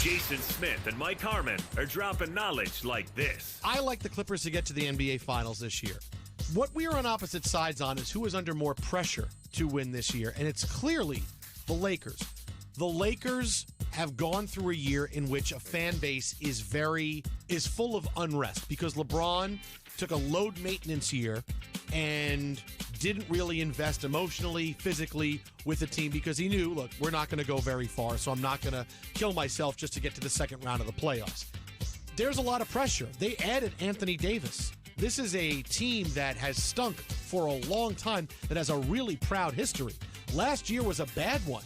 Jason Smith and Mike Harmon are dropping knowledge like this. I like the Clippers to get to the NBA Finals this year. What we are on opposite sides on is who is under more pressure to win this year, and it's clearly the Lakers. The Lakers have gone through a year in which a fan base is full of unrest because LeBron took a load maintenance year and didn't really invest emotionally, physically with the team because he knew, look, we're not going to go very far, so I'm not going to kill myself just to get to the second round of the playoffs. There's a lot of pressure. They added Anthony Davis. This is a team that has stunk for a long time, that has a really proud history. Last year was a bad one.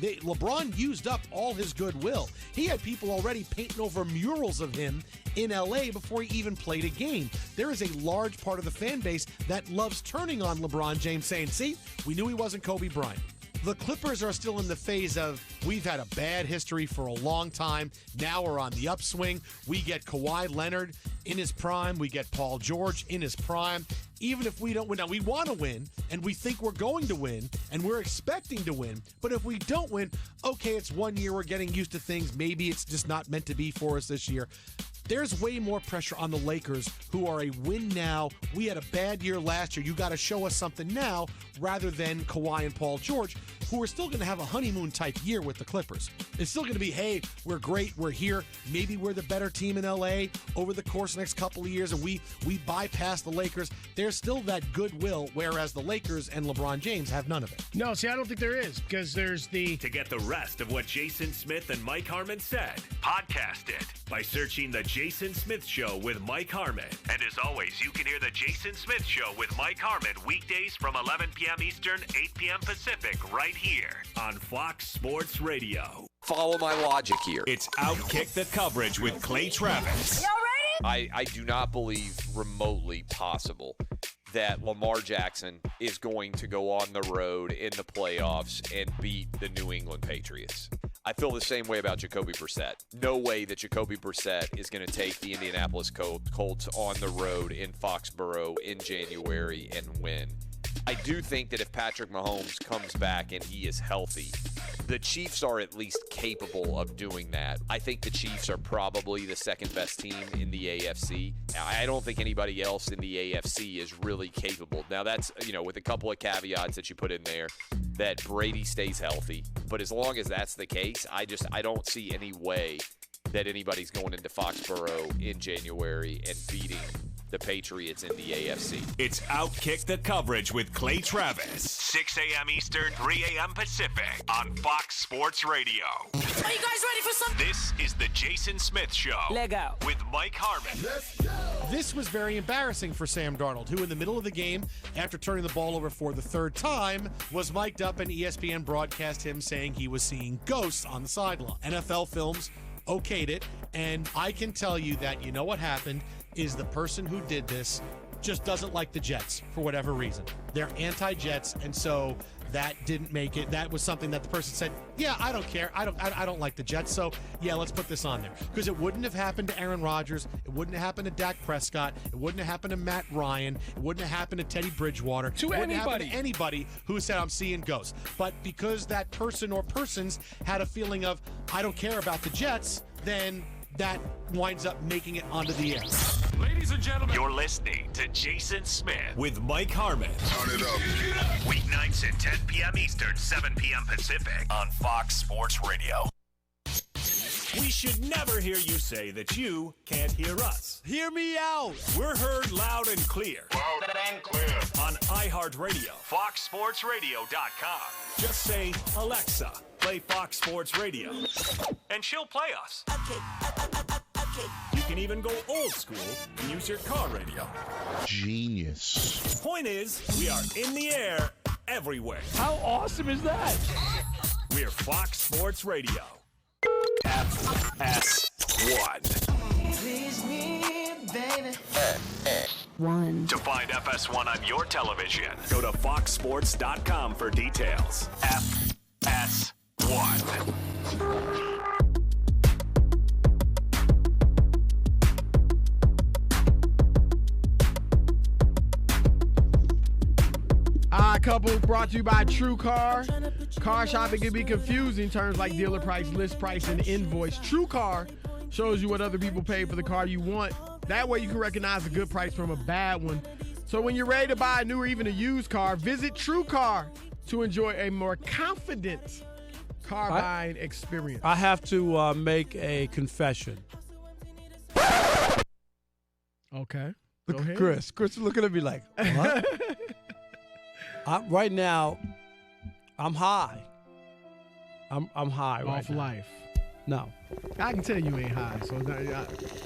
LeBron used up all his goodwill. He had people already painting over murals of him in L.A. before he even played a game. There is a large part of the fan base that loves turning on LeBron James, saying, see, we knew he wasn't Kobe Bryant. The Clippers are still in the phase of, we've had a bad history for a long time. Now we're on the upswing. We get Kawhi Leonard in his prime. We get Paul George in his prime. Even if we don't win, now we want to win, and we think we're going to win, and we're expecting to win. But if we don't win, okay, it's 1 year. We're getting used to things. Maybe it's just not meant to be for us this year. There's way more pressure on the Lakers, who are a win now. We had a bad year last year. You got to show us something now, rather than Kawhi and Paul George, who are still going to have a honeymoon-type year with the Clippers. It's still going to be, hey, we're great, we're here. Maybe we're the better team in L.A. over the course of the next couple of years, and we bypass the Lakers. There's still that goodwill, whereas the Lakers and LeBron James have none of it. No, see, I don't think there is, because there's the... To get the rest of what Jason Smith and Mike Harmon said, podcast it by searching The Jason Smith Show with Mike Harmon. And as always, you can hear The Jason Smith Show with Mike Harmon weekdays from 11 p.m. Eastern, 8 p.m. Pacific, right here on Fox Sports Radio. Follow my logic here. It's Outkick the Coverage with Clay Travis. Y'all ready? I do not believe remotely possible that Lamar Jackson is going to go on the road in the playoffs and beat the New England Patriots. I feel the same way about Jacoby Brissett. No way that Jacoby Brissett is going to take the Indianapolis Colts on the road in Foxborough in January and win. I do think that if Patrick Mahomes comes back and he is healthy, the Chiefs are at least capable of doing that. I think the Chiefs are probably the second best team in the AFC. I don't think anybody else in the AFC is really capable. Now that's, with a couple of caveats that you put in there, that Brady stays healthy. But as long as that's the case, I don't see any way that anybody's going into Foxborough in January and beating the Patriots in the AFC. It's Outkick the Coverage with Clay Travis. 6 a.m. Eastern, 3 a.m. Pacific on Fox Sports Radio. Are you guys ready for some? This is the Jason Smith Show. Leg out. With Mike Harmon. Let's go. This was very embarrassing for Sam Darnold, who in the middle of the game, after turning the ball over for the third time, was mic'd up and ESPN broadcast him saying he was seeing ghosts on the sideline. NFL Films okayed it, and I can tell you that you know what happened is the person who did this just doesn't like the Jets for whatever reason. They're anti-Jets, and so that didn't make it. That was something that the person said, yeah, I don't care. I don't like the Jets, so yeah, let's put this on there. Because it wouldn't have happened to Aaron Rodgers. It wouldn't have happened to Dak Prescott. It wouldn't have happened to Matt Ryan. It wouldn't have happened to Teddy Bridgewater. It wouldn't have happened to anybody who said, I'm seeing ghosts. But because that person or persons had a feeling of, I don't care about the Jets, then that winds up making it onto the air. Ladies and gentlemen, you're listening to Jason Smith with Mike Harmon. Turn it up. Weeknights at 10 p.m. Eastern, 7 p.m. Pacific on Fox Sports Radio. We should never hear you say that you can't hear us. Hear me out. We're heard loud and clear. Loud and clear. On iHeartRadio, FoxSportsRadio.com. Just say, Alexa, play Fox Sports Radio. And she'll play us. Okay. You can even go old school and use your car radio. Genius. Point is, we are in the air everywhere. How awesome is that? We're Fox Sports Radio. FS1. Please me, baby. To find FS1 on your television, go to foxsports.com for details. FS1. Couple brought to you by True Car. Car shopping can be confusing. Terms like dealer price, list price, and invoice. True Car shows you what other people pay for the car you want. That way you can recognize a good price from a bad one. So when you're ready to buy a new or even a used car, visit True Car to enjoy a more confident car buying experience. I have to make a confession. Okay. Look Go at ahead. Chris. Chris is looking at me like, what? Right now, I'm high. I'm high right Off now. life. No. I can tell you ain't high. So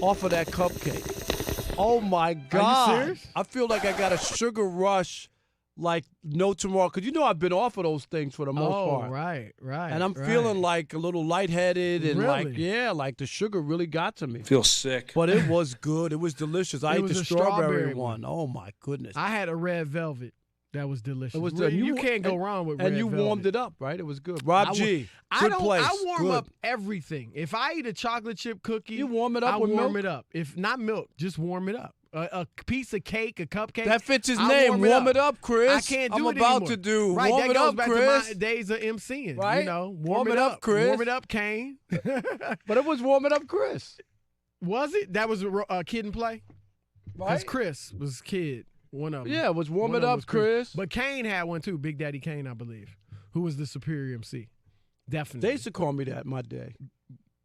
Off of that cupcake. Oh, my God. Are you serious? I feel like I got a sugar rush like no tomorrow. Because you know I've been off of those things for the most part. Right. And I'm feeling like a little lightheaded and Really? like the sugar really got to me. Feel sick. But it was good. It was delicious. I It ate was the a strawberry strawberry one. Oh, my goodness. I had a red velvet. That was delicious. It was You can't go wrong with red And you velvet. warmed it up, right? It was good. Rob G, I good don't. place. I warm Good. up everything. If I eat a chocolate chip cookie, You warm it up I with warm milk? it up. If not milk, just warm it up. A piece of cake, a cupcake. That fits his I name. Warm it up, Chris. I can't do I'm it about anymore. to do. Right, Warm that it goes up, back Chris. to my days of emceeing. Right? You know, Warm it up, Chris. Warm it up, Kane. But it was warm it up, Chris. Was it? That was a Kid and Play. Because Right? Chris was Kid. One of them. Yeah, it was warm One it of 'em up, was Chris. But Kane had one too. Big Daddy Kane, I believe, who was the superior MC. Definitely. They used to call me that in my day.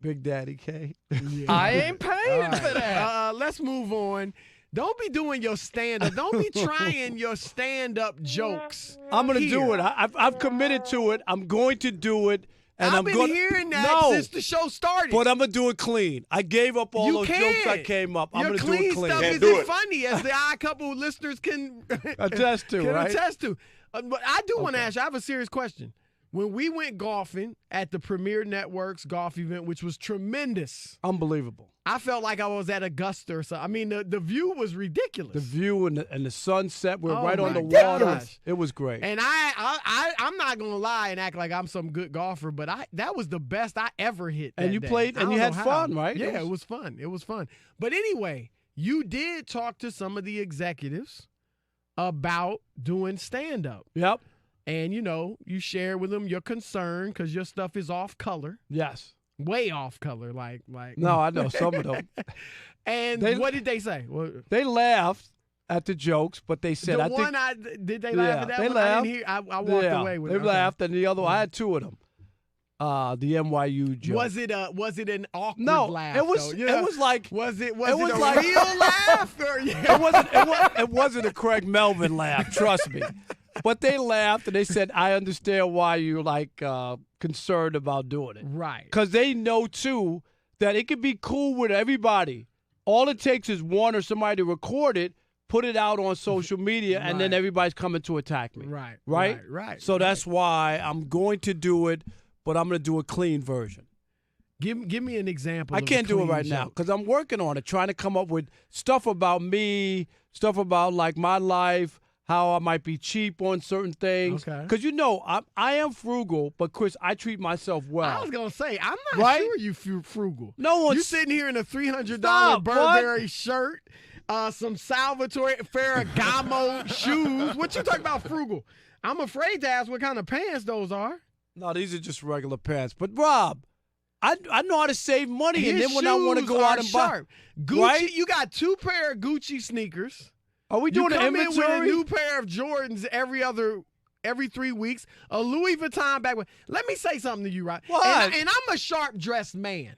Big Daddy K. Yeah. I ain't paying All right. for that. Let's move on. Don't be doing your stand-up. Don't be trying your stand-up jokes. I'm going to do here. it. I've committed to it. I'm going to do it. And I've I'm been gonna, hearing that no, since the show started. But I'm going to do it clean. I gave up all You those jokes I can't. came up. I'm Your going to do it clean. stuff Can't isn't do it. funny, as the odd couple listeners can Attest to, can right? attest to. But I do want to ask you. I have a serious question. when we went golfing at the Premier Networks golf event, which was tremendous. Unbelievable. I felt like I was at Augusta or something. I mean, the view was ridiculous. The view and the sunset were right on the ridiculous. water. It was great. And I'm not going to lie and act like I'm some good golfer, but that was the best I ever hit that And you day. played, and you had fun, right? Yeah, it was fun. It was fun. But anyway, you did talk to some of the executives about doing stand-up. Yep. And, you share with them your concern because your stuff is off color. Yes. Way off color. Like. No, I know some of them. And what did they say? They laughed at the jokes, but they said, did they laugh at that they one? laughed. I didn't hear. I walked away with it. They laughed, and the other one, I had two of them. The NYU joke. Was it an awkward laugh? It was. Though? Yeah. It was like. Was it a like, real laugh? Or, It wasn't a Craig Melvin laugh. Trust me. But they laughed and they said, "I understand why you're concerned about doing it." Right. Because they know too that it could be cool with everybody. All it takes is one or somebody to record it, put it out on social media, and then everybody's coming to attack me. Right. So that's why I'm going to do it, but I'm going to do a clean version. Give me an example. I can't do it right now because I'm working on it, trying to come up with stuff about me, stuff about my life, how I might be cheap on certain things. Okay. Because I am frugal, but Chris, I treat myself well. I was gonna say I'm not sure you frugal. No one's you sitting here in a $300 Burberry shirt, some Salvatore Ferragamo shoes. What you talking about frugal? I'm afraid to ask what kind of pants those are. No, these are just regular pants. But Rob, I know how to save money, His and then when I want to shoes go out are and sharp. buy, Gucci, you got 2 pair of Gucci sneakers. Are we doing you an come in inventory? with a new pair of Jordans every 3 weeks, a Louis Vuitton bag. Let me say something to you, right? What? And I'm a sharp dressed man.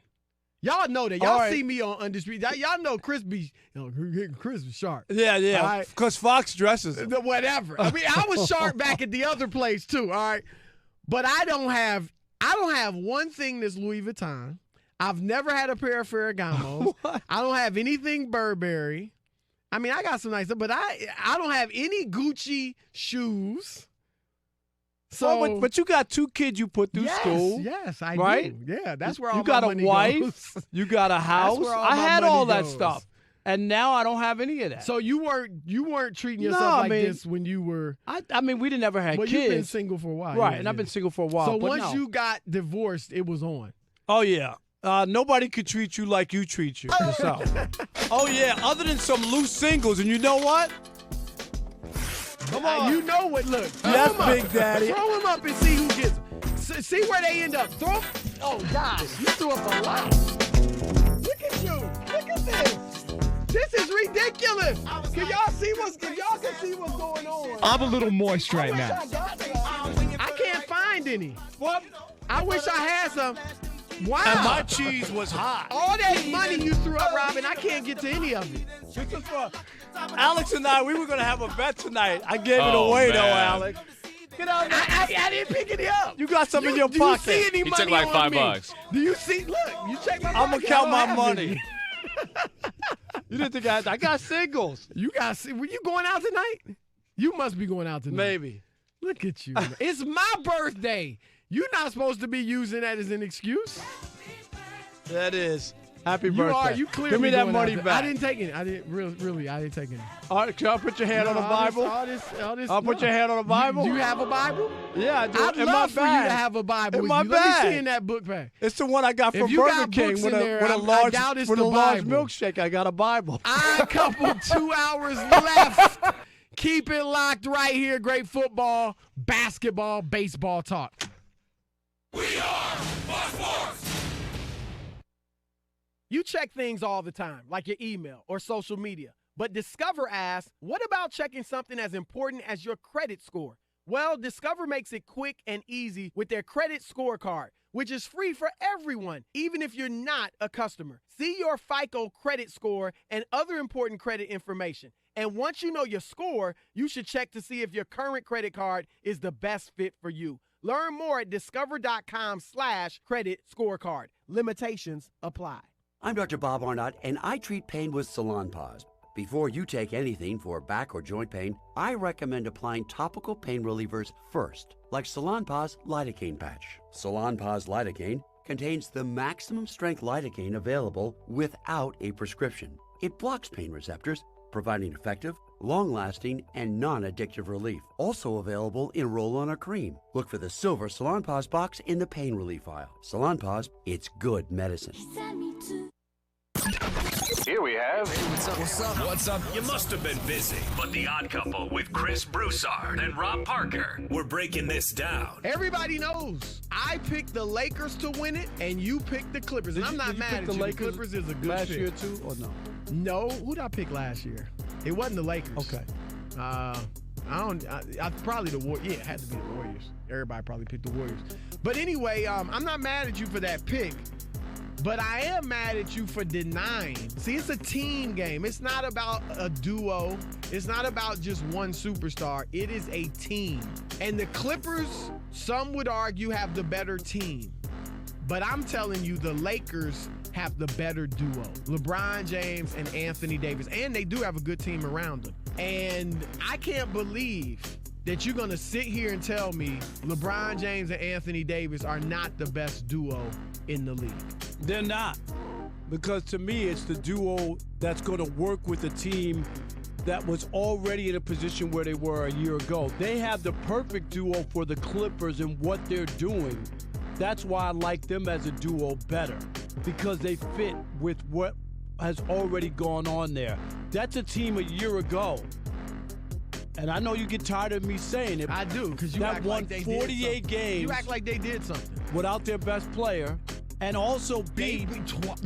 Y'all know that. Y'all see me on Undisputed. Y'all know Chris be sharp. Yeah. Because Fox dresses him. Whatever. I mean, I was sharp back at the other place too. All right, but I don't have one thing that's Louis Vuitton. I've never had a pair of Ferragamos. I don't have anything Burberry. I mean, I got some nice stuff, but I don't have any Gucci shoes. So, but you got 2 kids you put through school. Yes, I right? do. Yeah, that's where all you got my money a wife. goes. You got a house. That's where all I my had money all that goes. stuff, and now I don't have any of that. So you weren't treating yourself this when you were. I mean, we didn't ever have kids. You've been single for a while, right? yeah, and I've been single for a while. So but once you got divorced, it was on. Oh yeah. Nobody could treat you like you treat yourself. Oh yeah. Other than some loose singles, and you know what? Come on. You know what? Look. Yes, Big Daddy. Throw them up and see who gets them. See where they end up. Throw. Oh gosh, you threw up a lot. Look at you. Look at this. This is ridiculous. Can y'all see what's going on? I'm a little moist right now. I can't find any. What? I wish I had some. Wow. And my cheese was hot. All that money you threw up, Robin, I can't get to any of it. This is for Alex and I. We were going to have a bet tonight. I gave it away, though, Alex. Get out there. I didn't pick it up. You got some in your do pocket. You see any He money took like on me? $5. Do you see? Look, you check my pocket. I'm going to count I my don't have money. any. You didn't think I got singles. Were you going out tonight? You must be going out tonight. Maybe. Look at you. It's my birthday. You're not supposed to be using that as an excuse. That is. Happy birthday. You clearly Give me that going money out there. back. I didn't take it. I didn't really. I didn't take it. All right, can I put your hand on the Bible? I'll put your hand on the Bible. Do you have a Bible? Yeah, I do. I'd love for you to have a Bible. In my with you. Let bag. me see in that book bag. It's the one I got from If you Burger got King books with in a there, with a I large doubt it's with a the large Bible. milkshake. I got a Bible. I coupled 2 hours left. Keep it locked right here. Great football, basketball, baseball talk. We are Fox Sports. You check things all the time, like your email or social media. But Discover asks, what about checking something as important as your credit score? Well, Discover makes it quick and easy with their credit scorecard, which is free for everyone, even if you're not a customer. See your FICO credit score and other important credit information. And once you know your score, you should check to see if your current credit card is the best fit for you. Learn more at discover.com/credit scorecard. Limitations apply. I'm Dr. Bob Arnott, and I treat pain with Salon Paws. Before you take anything for back or joint pain, I recommend applying topical pain relievers first, like Salonpas Lidocaine Patch. Salonpas Lidocaine contains the maximum strength lidocaine available without a prescription. It blocks pain receptors, providing effective, long-lasting, and non-addictive relief. Also available in roll-on or cream. Look for the silver Salonpas box in the pain relief aisle. Salonpas, it's good medicine. Here we have. Hey, what's up? You must have been busy, but The Odd Couple with Chris Broussard and Rob Parker. We're breaking this down. Everybody knows I picked the Lakers to win it, and you picked the Clippers. And I'm not mad at you. The Clippers is a good last fit. year too, or no? No, who did I pick last year? It wasn't the Lakers. Okay. I probably the Warriors. Yeah, it had to be the Warriors. Everybody probably picked the Warriors. But anyway, I'm not mad at you for that pick. But I am mad at you for denying. See, it's a team game. It's not about a duo. It's not about just one superstar. It is a team. And the Clippers, some would argue, have the better team. But I'm telling you, the Lakers have the better duo. LeBron James and Anthony Davis. And they do have a good team around them. And I can't believe that you're going to sit here and tell me LeBron James and Anthony Davis are not the best duo in the league. They're not. Because to me, it's the duo that's going to work with a team that was already in a position where they were a year ago. They have the perfect duo for the Clippers and what they're doing. That's why I like them as a duo better, because they fit with what has already gone on there. That's a team a year ago. And I know you get tired of me saying it. I do, because you that act won like they 48 did games. You act like they did something. Without their best player. And also beat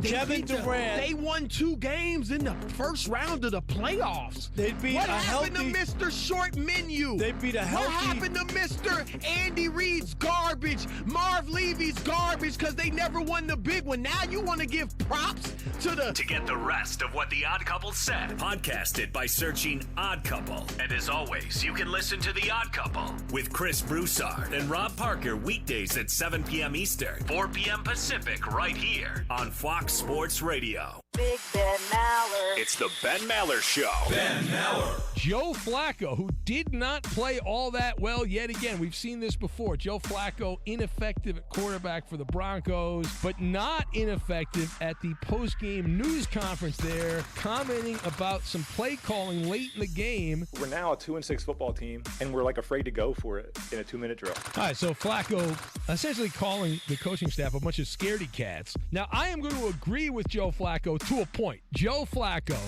Kevin Durant. They won 2 games in the first round of the playoffs. They beat what a happened healthy, to Mr. Short Menu? They beat a healthy. What happened to Mr. Andy Reid's garbage, Marv Levy's garbage, because they never won the big one? Now you want to give props to the... To get the rest of what The Odd Couple said, podcast it by searching Odd Couple. And as always, you can listen to The Odd Couple with Chris Broussard and Rob Parker weekdays at 7 p.m. Eastern, 4 p.m. Pacific, right here on Fox Sports Radio. Big Ben Maller. It's the Ben Maller Show. Ben Maller. Joe Flacco, who did not play all that well yet again. We've seen this before. Joe Flacco, ineffective at quarterback for the Broncos, but not ineffective at the post-game news conference there, commenting about some play calling late in the game. We're now a 2-6 football team, and we're like afraid to go for it in a 2-minute drill. All right, so Flacco essentially calling the coaching staff a bunch of scaredy cats. Now, I am going to agree with Joe Flacco to a point. Joe Flacco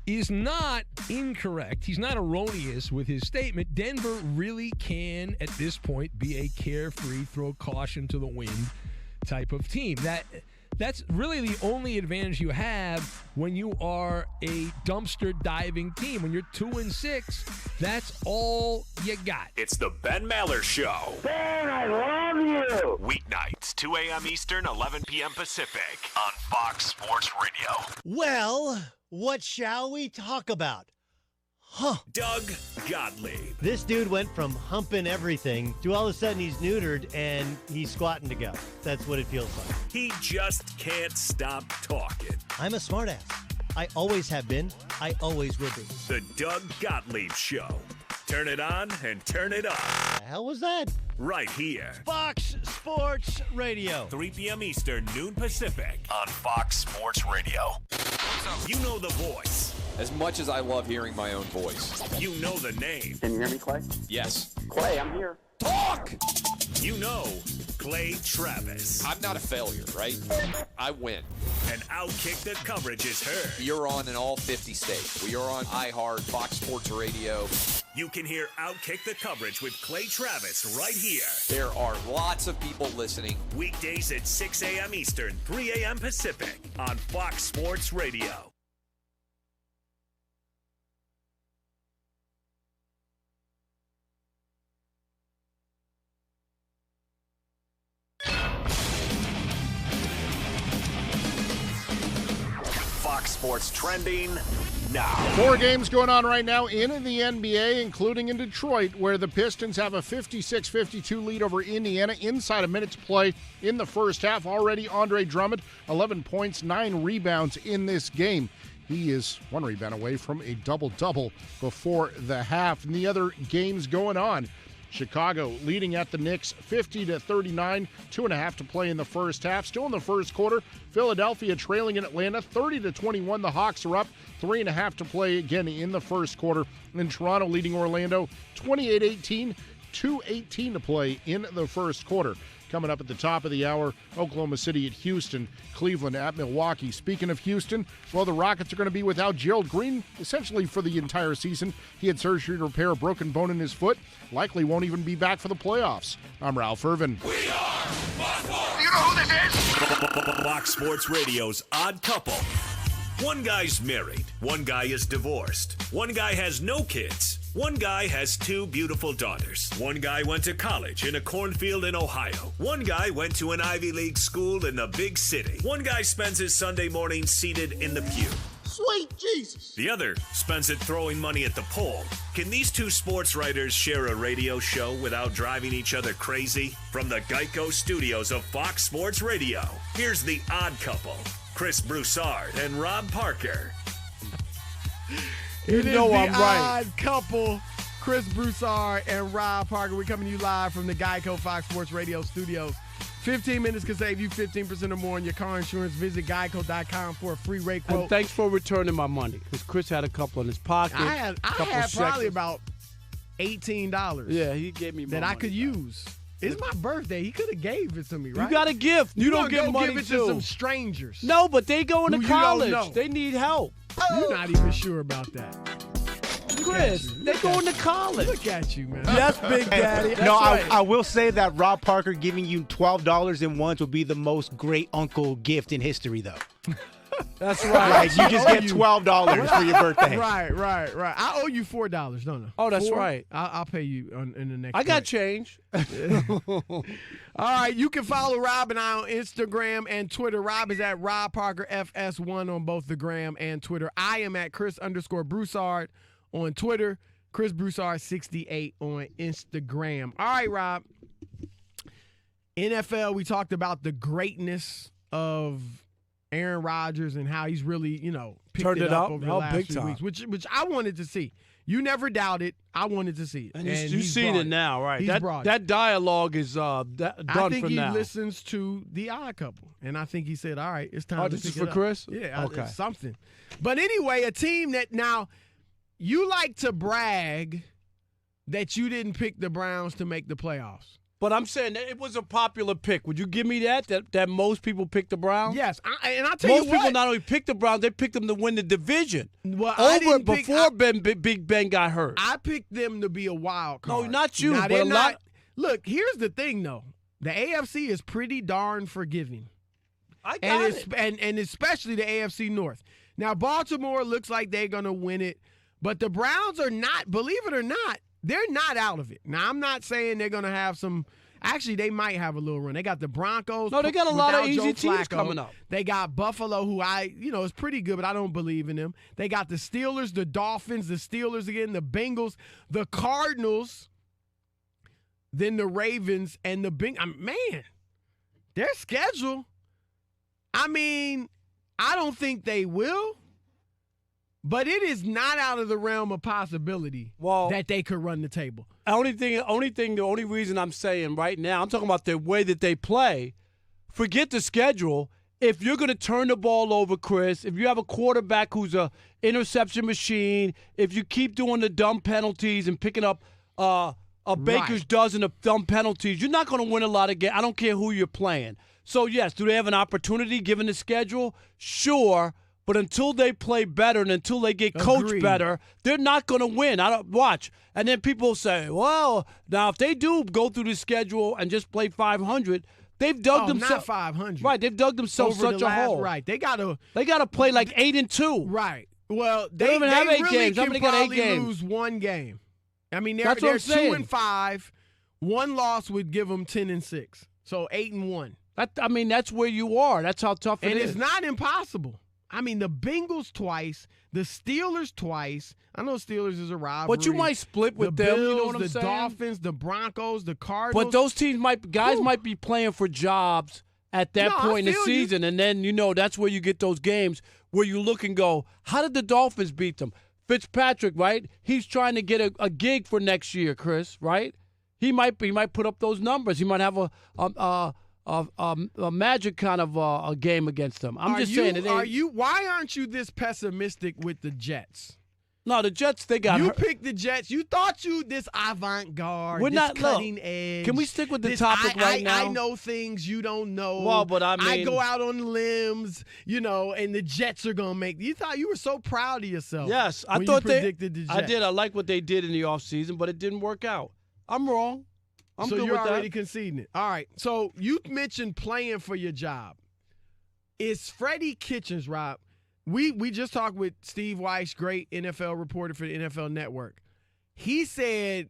is not incorrect. He's not erroneous with his statement. Denver really can, at this point, be a carefree, throw caution to the wind type of team. That's really the only advantage you have when you are a dumpster diving team. When you're 2-6, that's all you got. It's the Ben Maller Show. Ben, I love you. Weeknights, 2 a.m. Eastern, 11 p.m. Pacific on Fox Sports Radio. Well, what shall we talk about? Doug Gottlieb. This dude went from humping everything to all of a sudden he's neutered and he's squatting to go. That's what it feels like. He just can't stop talking. I'm a smartass. I always have been. I always will be. The Doug Gottlieb Show. Turn it on and turn it off. The hell was that? Right here. Fox Sports Radio. 3 p.m. Eastern, noon Pacific on Fox Sports Radio. You know the voice. As much as I love hearing my own voice. You know the name. Can you hear me, Clay? Yes. Clay, I'm here. Talk! You know Clay Travis. I'm not a failure, right? I win. And Outkick the coverage is heard. We are on in all 50 states. We are on iHeart, Fox Sports Radio. You can hear Outkick the coverage with Clay Travis right here. There are lots of people listening. Weekdays at 6 a.m. Eastern, 3 a.m. Pacific on Fox Sports Radio. Fox Sports trending now. 4 games going on right now in the NBA, including in Detroit, where the Pistons have a 56-52 lead over Indiana inside a minute to play in the first half. Already Andre Drummond, 11 points, 9 rebounds in this game. He is 1 rebound away from a double-double before the half. And the other games going on. Chicago leading at the Knicks 50-39, 2.5 to play in the first half. Still in the first quarter, Philadelphia trailing in Atlanta 30-21. The Hawks are up, 3.5 to play again in the first quarter. And Toronto leading Orlando 28-18, 2:18 to play in the first quarter. Coming up at the top of the hour, Oklahoma City at Houston, Cleveland at Milwaukee. Speaking of Houston, well, the Rockets are going to be without Gerald Green essentially for the entire season. He had surgery to repair a broken bone in his foot. Likely won't even be back for the playoffs. I'm Ralph Irvin. You know who this is? Fox Sports Radio's Odd Couple. One guy's married, one guy is divorced, one guy has no kids, one guy has 2 beautiful daughters, one guy went to college in a cornfield in Ohio, one guy went to an Ivy League school in the big city, one guy spends his Sunday morning seated in the pew. Sweet Jesus. The other spends it throwing money at the pole. Can these 2 sports writers share a radio show without driving each other crazy? From the Geico studios of Fox Sports Radio, here's the Odd Couple, Chris Broussard and Rob Parker. You know I'm right. Odd Couple, Chris Broussard and Rob Parker. We're coming to you live from the Geico Fox Sports Radio studios. 15 minutes can save you 15% or more on your car insurance. Visit geico.com for a free rate quote. And thanks for returning my money, because Chris had a couple in his pocket. I had probably about $18. Yeah, he gave me that I could use. It's my birthday. He could have gave it to me, right? You got a gift. You don't give money give it to some strangers. No, but they going to Who you college. don't know. They need help. You're not even sure about that. Chris, they going to college. Look at you, man. Yes, Big Daddy. No, right. I will say that Rob Parker giving you $12 in ones would be the most great uncle gift in history, though. That's right. Like, you just get $12 for your birthday. Right. I owe you $4, don't I? Oh, that's 4? right. I'll pay you in the next I got break. change. All right, you can follow Rob and I on Instagram and Twitter. Rob is at Rob Parker FS1 on both the gram and Twitter. I am at Chris_Broussard on Twitter. Chris Broussard 68 on Instagram. All right, Rob. NFL, we talked about the greatness of Aaron Rodgers and how he's really, picked Turned it up over the last big few time. weeks, which I wanted to see. You never doubted. I wanted to see it. And you've seen it now, right? He's brought it. That dialogue is done for now. I think he listens to The Odd Couple, and I think he said, all right, it's time to this pick is for it up. Chris? Yeah, Okay. it's something. But anyway, a team that now you like to brag that you didn't pick the Browns to make the playoffs. But I'm saying that it was a popular pick. Would you give me that most people picked the Browns? Yes, and I'll tell you what. Most people not only picked the Browns, they picked them to win the division. Well, before Big Ben got hurt. I picked them to be a wild card. No, not you. Now, but a lot. Look, here's the thing, though. The AFC is pretty darn forgiving. I got it. And especially the AFC North. Now, Baltimore looks like they're going to win it, but the Browns are not, believe it or not, they're not out of it. Now, I'm not saying they're going to have some – actually, they might have a little run. They got the Broncos. No, they got a lot of without easy Joe teams Flacco. coming up. They got Buffalo, who is pretty good, but I don't believe in them. They got the Steelers, the Dolphins, the Steelers again, the Bengals, the Cardinals, then the Ravens, and the man, their schedule, I mean, I don't think they will. But it is not out of the realm of possibility that they could run the table. The only reason I'm saying right now, I'm talking about the way that they play. Forget the schedule. If you're going to turn the ball over, Chris, if you have a quarterback who's a interception machine, if you keep doing the dumb penalties and picking up a baker's dozen of dumb penalties, you're not going to win a lot of games. I don't care who you're playing. So, yes, do they have an opportunity given the schedule? Sure. But until they play better and until they get coached better, they're not going to win. I don't watch. And then people say, well, now if they do go through the schedule and just play 500, they've dug themselves. Not 500. Right, they've dug themselves such a hole. Right, they got to play like 8-2. Right. Well, they don't even have 8 really games. How many got 8 games? Lose one game. I mean, they're That's what I'm saying. 2-5. One loss would give them 10-6. So 8-1. That's where you are. That's how tough it is. And it's not impossible. I mean, the Bengals twice, the Steelers twice. I know Steelers is a rivalry. But you might split with the them. Bills, You know what I'm the saying? Dolphins, the Broncos, the Cardinals. But those teams might be playing for jobs at that point in the season. And then, that's where you get those games where you look and go, how did the Dolphins beat them? Fitzpatrick, right? He's trying to get a gig for next year, Chris, right? He might put up those numbers. He might have a magic kind of a game against them. I'm just saying. Why aren't you this pessimistic with the Jets? No, the Jets, they got You picked the Jets. You thought this avant-garde, cutting edge. Can we stick with the topic right now? I know things you don't know. Well, but I go out on limbs, and the Jets are going to make. You thought you were so proud of yourself. Yes, I thought you predicted the Jets. I did. I like what they did in the offseason, but it didn't work out. I'm wrong. I'm good with that. So you're already conceding it. All right. So you mentioned playing for your job. Is Freddie Kitchens, Rob? We just talked with Steve Wyche, great NFL reporter for the NFL Network. He said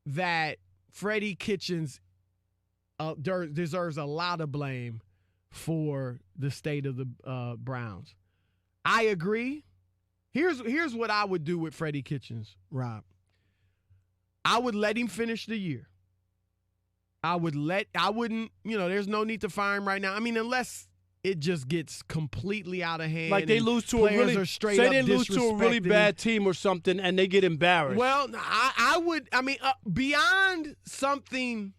that Freddie Kitchens deserves a lot of blame for the state of the Browns. I agree. Here's what I would do with Freddie Kitchens, Rob. I would let him finish the year. I wouldn't, there's no need to fire him right now. I mean, unless it just gets completely out of hand. Like they lose to a really bad team or something, and they get embarrassed. Well, I would. I mean, beyond something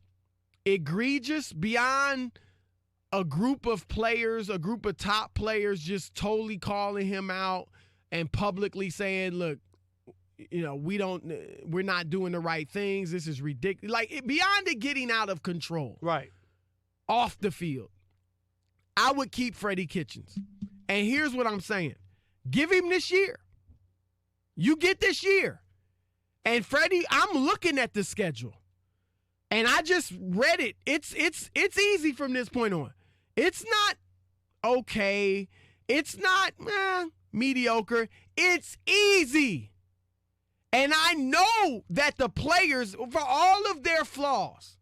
egregious, beyond a group of players, a group of top players, just totally calling him out and publicly saying, "Look, we're not doing the right things. This is ridiculous." Like beyond it getting out of control, right? Off the field. I would keep Freddie Kitchens. And here's what I'm saying. Give him this year. You get this year. And Freddie, I'm looking at the schedule. And I just read it. It's easy from this point on. It's not okay. It's not mediocre. It's easy. And I know that the players, for all of their flaws,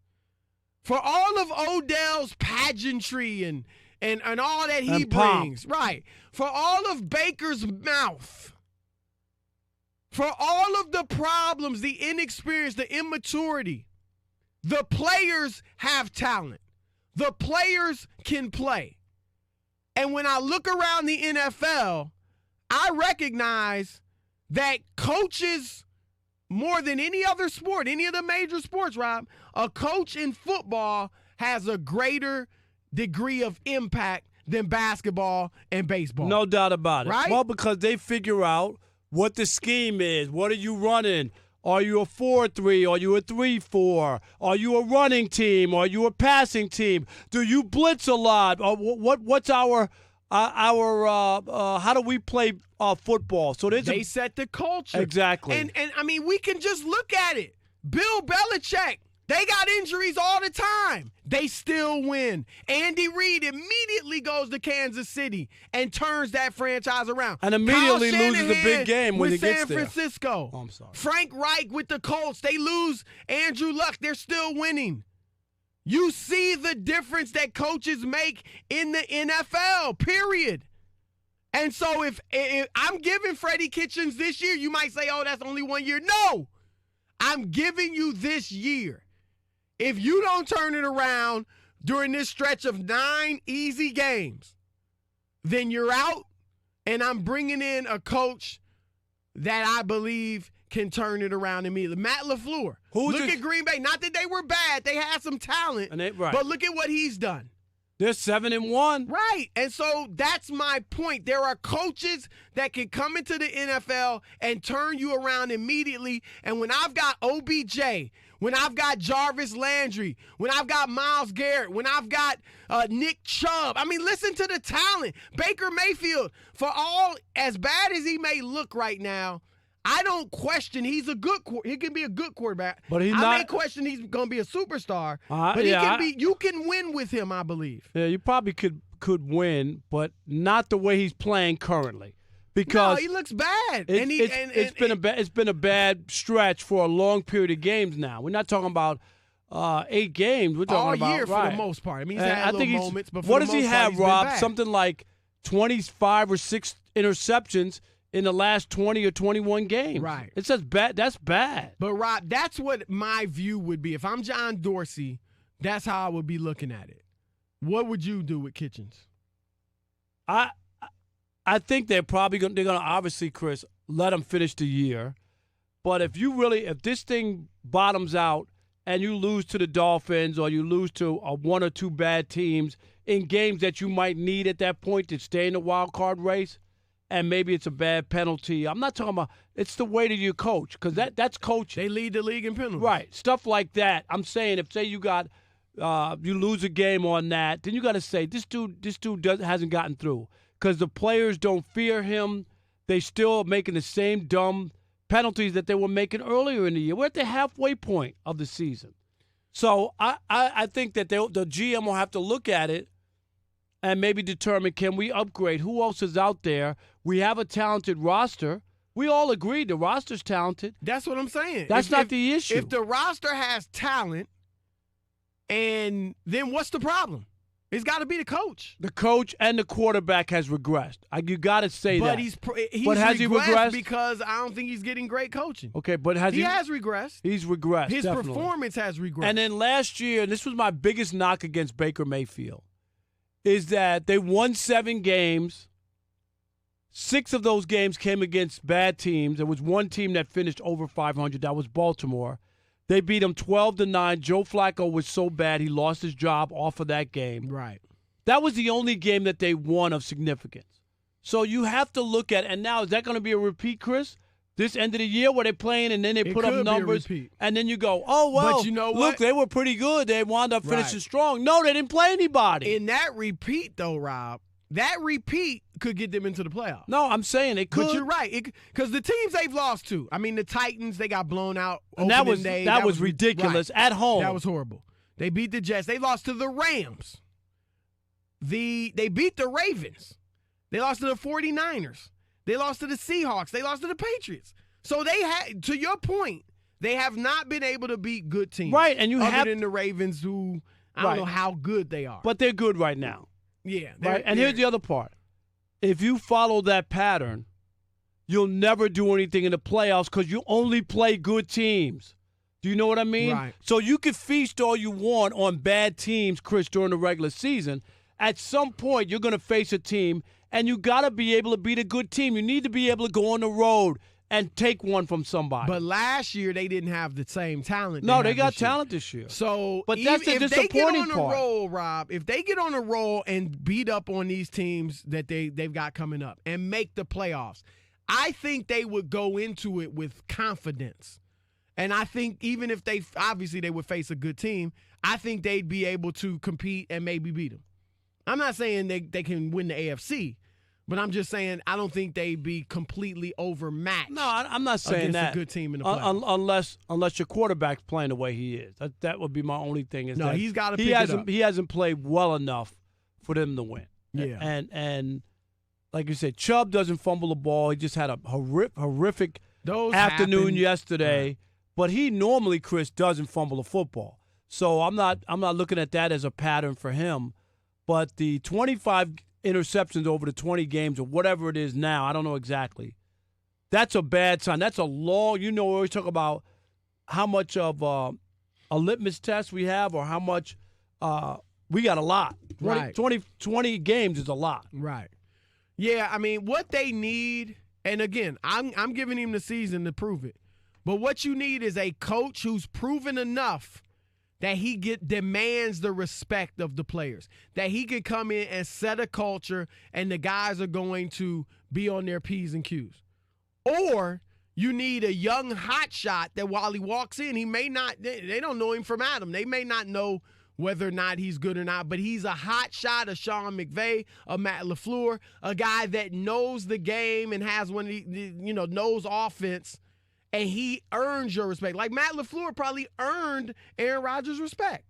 for all of Odell's pageantry and all that he brings, right? For all of Baker's mouth, for all of the problems, the inexperience, the immaturity, the players have talent. The players can play. And when I look around the NFL, I recognize that coaches, more than any other sport, any of the major sports, Rob, a coach in football has a greater degree of impact than basketball and baseball. No doubt about it. Right? Well, because they figure out what the scheme is. What are you running? Are you a 4-3? Are you a 3-4? Are you a running team? Are you a passing team? Do you blitz a lot? What's our how do we play football? So they set the culture. Exactly. And I mean, we can just look at it. Bill Belichick. They got injuries all the time. They still win. Andy Reid immediately goes to Kansas City and turns that franchise around. And immediately loses a big game when he gets San there. Francisco. Oh, I'm sorry. Frank Reich with the Colts. They lose Andrew Luck. They're still winning. You see the difference that coaches make in the NFL, period. And so if I'm giving Freddie Kitchens this year, you might say, oh, that's only 1 year. No, I'm giving you this year. If you don't turn it around during this stretch of 9 easy games, then you're out, and I'm bringing in a coach that I believe can turn it around immediately. Matt LaFleur. Look at Green Bay. Not that they were bad. They had some talent, but look at what he's done. They're 7-1. Right. And so that's my point. There are coaches that can come into the NFL and turn you around immediately. And when I've got OBJ, when I've got Jarvis Landry, when I've got Myles Garrett, when I've got Nick Chubb, I mean, listen to the talent. Baker Mayfield, for all as bad as he may look right now, I don't question he can be a good quarterback. But I may question he's going to be a superstar. But you can win with him, I believe. Yeah, you probably could win, but not the way he's playing currently. Because he looks bad. It's been a bad stretch for a long period of games now. We're not talking about 8 games. We're talking about all year for the most part. I mean, he's had little moments, but for what the does most he part, have, he's been Rob? bad. Something like 25 or 6 interceptions in the last 20 or 21 games. Right. It says bad. That's bad. But, Rob, that's what my view would be. If I'm John Dorsey, that's how I would be looking at it. What would you do with Kitchens? I think they're probably they're going to obviously, Chris, let him finish the year. But if this thing bottoms out and you lose to the Dolphins or you lose to one or two bad teams in games that you might need at that point to stay in the wild card race, and maybe it's a bad penalty. I'm not talking about it's the way that you coach, because that's coaching. They lead the league in penalties. Right, stuff like that. I'm saying if, say, you got you lose a game on that, then you got to say this dude hasn't gotten through, because the players don't fear him. They still making the same dumb penalties that they were making earlier in the year. We're at the halfway point of the season. So I think that the GM will have to look at it and maybe determine, can we upgrade? Who else is out there? We have a talented roster. We all agree the roster's talented. That's what I'm saying. That's not the issue. If the roster has talent, and then what's the problem? It's got to be the coach. The coach and the quarterback has regressed. You got to say but that. He's but has he regressed? Because I don't think he's getting great coaching. Okay, but he has regressed. He's regressed. His definitely. Performance has regressed. And then last year, and this was my biggest knock against Baker Mayfield, is that they won 7 games. 6 of those games came against bad teams. There was one team that finished over 500. That was Baltimore. They beat them 12-9. Joe Flacco was so bad he lost his job off of that game. Right. That was the only game that they won of significance. So you have to look at, and now is that going to be a repeat, Chris? This end of the year where they're playing and then they put up numbers, and then you go, oh, well, but you know what? Look, they were pretty good. They wound up finishing strong. No, they didn't play anybody. In that repeat, though, Rob, that repeat could get them into the playoffs. No, I'm saying it could. But you're right, because the teams they've lost to, I mean, the Titans, they got blown out. And that was ridiculous at home. That was horrible. They beat the Jets. They lost to the Rams. They beat the Ravens. They lost to the 49ers. They lost to the Seahawks. They lost to the Patriots. So they had, to your point, they have not been able to beat good teams. Right, and other than the Ravens, who I don't know how good they are. But they're good right now. Yeah. Right. And here's the other part. If you follow that pattern, you'll never do anything in the playoffs because you only play good teams. Do you know what I mean? Right. So you can feast all you want on bad teams, Chris, during the regular season. At some point, you're going to face a team, and you got to be able to beat a good team. You need to be able to go on the road and take one from somebody. But last year, they didn't have the same talent. No, they got talent this year. So, but that's the if they get on a part. roll, Rob, if they get on a roll and beat up on these teams that they've got coming up and make the playoffs, I think they would go into it with confidence. And I think even if they would face a good team, I think they'd be able to compete and maybe beat them. I'm not saying they can win the AFC, but I'm just saying I don't think they'd be completely overmatched. No, I'm not saying against that. A good team in the playoffs. Unless your quarterback's playing the way he is. That would be my only thing. No, he's got to pick it up. He hasn't played well enough for them to win. Yeah. And like you said, Chubb doesn't fumble the ball. He just had a horrific afternoon yesterday. Right. But he normally, Chris, doesn't fumble the football. So I'm not looking at that as a pattern for him. But the 25 interceptions over the 20 games or whatever it is now, I don't know exactly. That's a bad sign. That's a long, we always talk about how much of a litmus test we have or how much we got a lot. 20 games is a lot. Right. Yeah, I mean, what they need, and again, I'm giving him the season to prove it. But what you need is a coach who's proven enough that he demands the respect of the players, that he can come in and set a culture and the guys are going to be on their P's and Q's. Or you need a young hotshot that while he walks in, he may not, they don't know him from Adam. They may not know whether or not he's good or not, but he's a hotshot, a Sean McVay, a Matt LaFleur, a guy that knows the game and has knows offense. And he earns your respect. Like Matt LaFleur probably earned Aaron Rodgers' respect.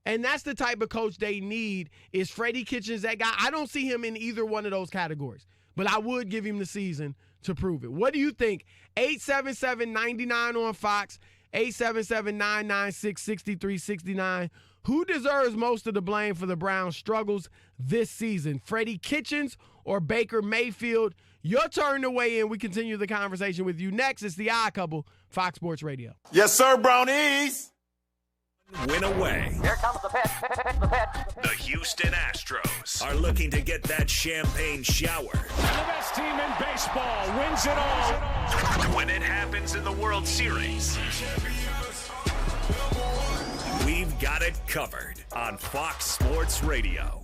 And that's the type of coach they need. Is Freddie Kitchens that guy? I don't see him in either one of those categories. But I would give him the season to prove it. What do you think? 877-99 on Fox, 877-996-6369. Who deserves most of the blame for the Browns' struggles this season? Freddie Kitchens or Baker Mayfield? Your turn to weigh in. We continue the conversation with you next. It's The Odd Couple, Fox Sports Radio. Yes, sir, Brownies. Win away. Here comes the pitch. The pitch. The Houston Astros are looking to get that champagne shower. And the best team in baseball wins it all. When it happens in the World Series, we've got it covered on Fox Sports Radio.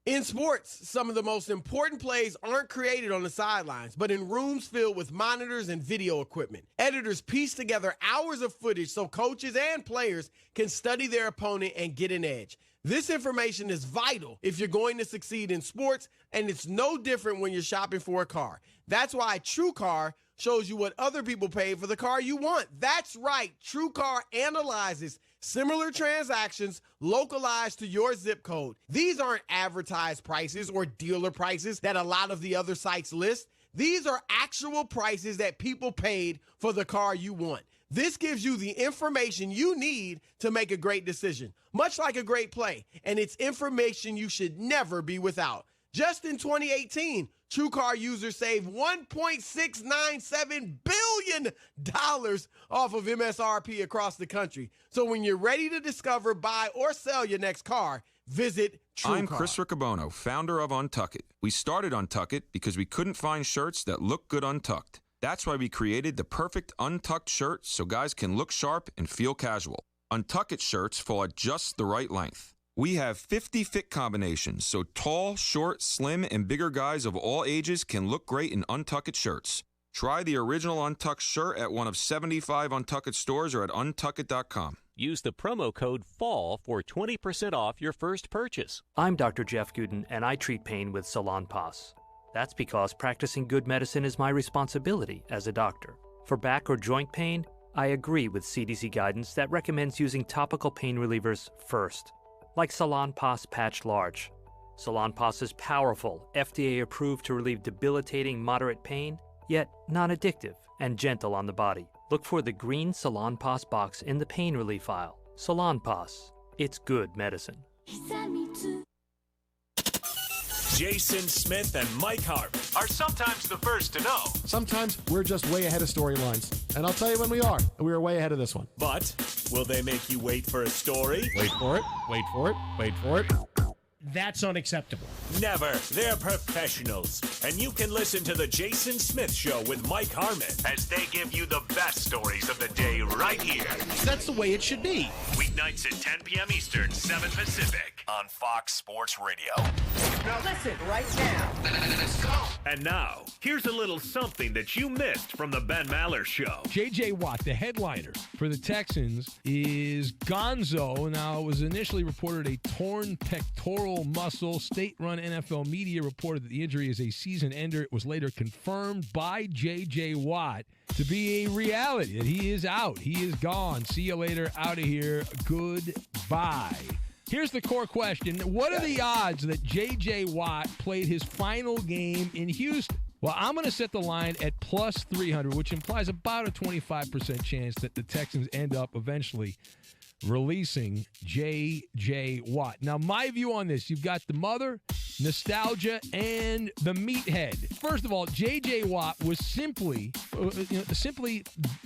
In sports, some of the most important plays aren't created on the sidelines, but in rooms filled with monitors and video equipment. Editors piece together hours of footage so coaches and players can study their opponent and get an edge. This information is vital if you're going to succeed in sports, and it's no different when you're shopping for a car. That's why TrueCar shows you what other people paid for the car you want. That's right. TrueCar analyzes similar transactions localized to your zip code. These aren't advertised prices or dealer prices that a lot of the other sites list. These are actual prices that people paid for the car you want. This gives you the information you need to make a great decision, much like a great play, and it's information you should never be without. Just in 2018, TrueCar users saved $1.697 billion off of MSRP across the country. So when you're ready to discover, buy, or sell your next car, visit TrueCar. I'm Chris Riccobono, founder of Untuck It. We started Untuck It because we couldn't find shirts that look good untucked. That's why we created the perfect untucked shirt so guys can look sharp and feel casual. Untuck It shirts fall at just the right length. We have 50 fit combinations, so tall, short, slim, and bigger guys of all ages can look great in Untuck It shirts. Try the original Untucked shirt at one of 75 Untuck It stores or at untuckit.com. Use the promo code FALL for 20% off your first purchase. I'm Dr. Jeff Gooden, and I treat pain with Salonpas. That's because practicing good medicine is my responsibility as a doctor. For back or joint pain, I agree with CDC guidance that recommends using topical pain relievers first, like Salonpas Patch Large. Salonpas is powerful, FDA approved to relieve debilitating moderate pain, yet non-addictive and gentle on the body. Look for the green Salonpas box in the pain relief aisle. Salonpas, it's good medicine. Jason Smith and Mike Harmon are sometimes the first to know. Sometimes we're just way ahead of storylines. And I'll tell you when we are. And we were way ahead of this one. But will they make you wait for a story? Wait for it. Wait for it. Wait for it. That's unacceptable. Never. They're professionals. And you can listen to The Jason Smith Show with Mike Harmon as they give you the best stories of the day right here. That's the way it should be. Weeknights at 10 p.m. Eastern, 7 Pacific on Fox Sports Radio. Now listen right now. Let's go. And now, here's a little something that you missed from the Ben Maller Show. J.J. Watt, the headliner for the Texans, is gonzo. Now, it was initially reported a torn pectoral muscle. State-run NFL media reported that the injury is a season ender. It was later confirmed by J.J. Watt to be a reality, that he is out. He is gone. See you later. Out of here. Goodbye. Here's the core question. What are the odds that J.J. Watt played his final game in Houston? Well, I'm going to set the line at plus 300, which implies about a 25% chance that the Texans end up eventually releasing J.J. Watt. Now, my view on this, you've got the mother, nostalgia, and the meathead. First of all, J.J. Watt was simply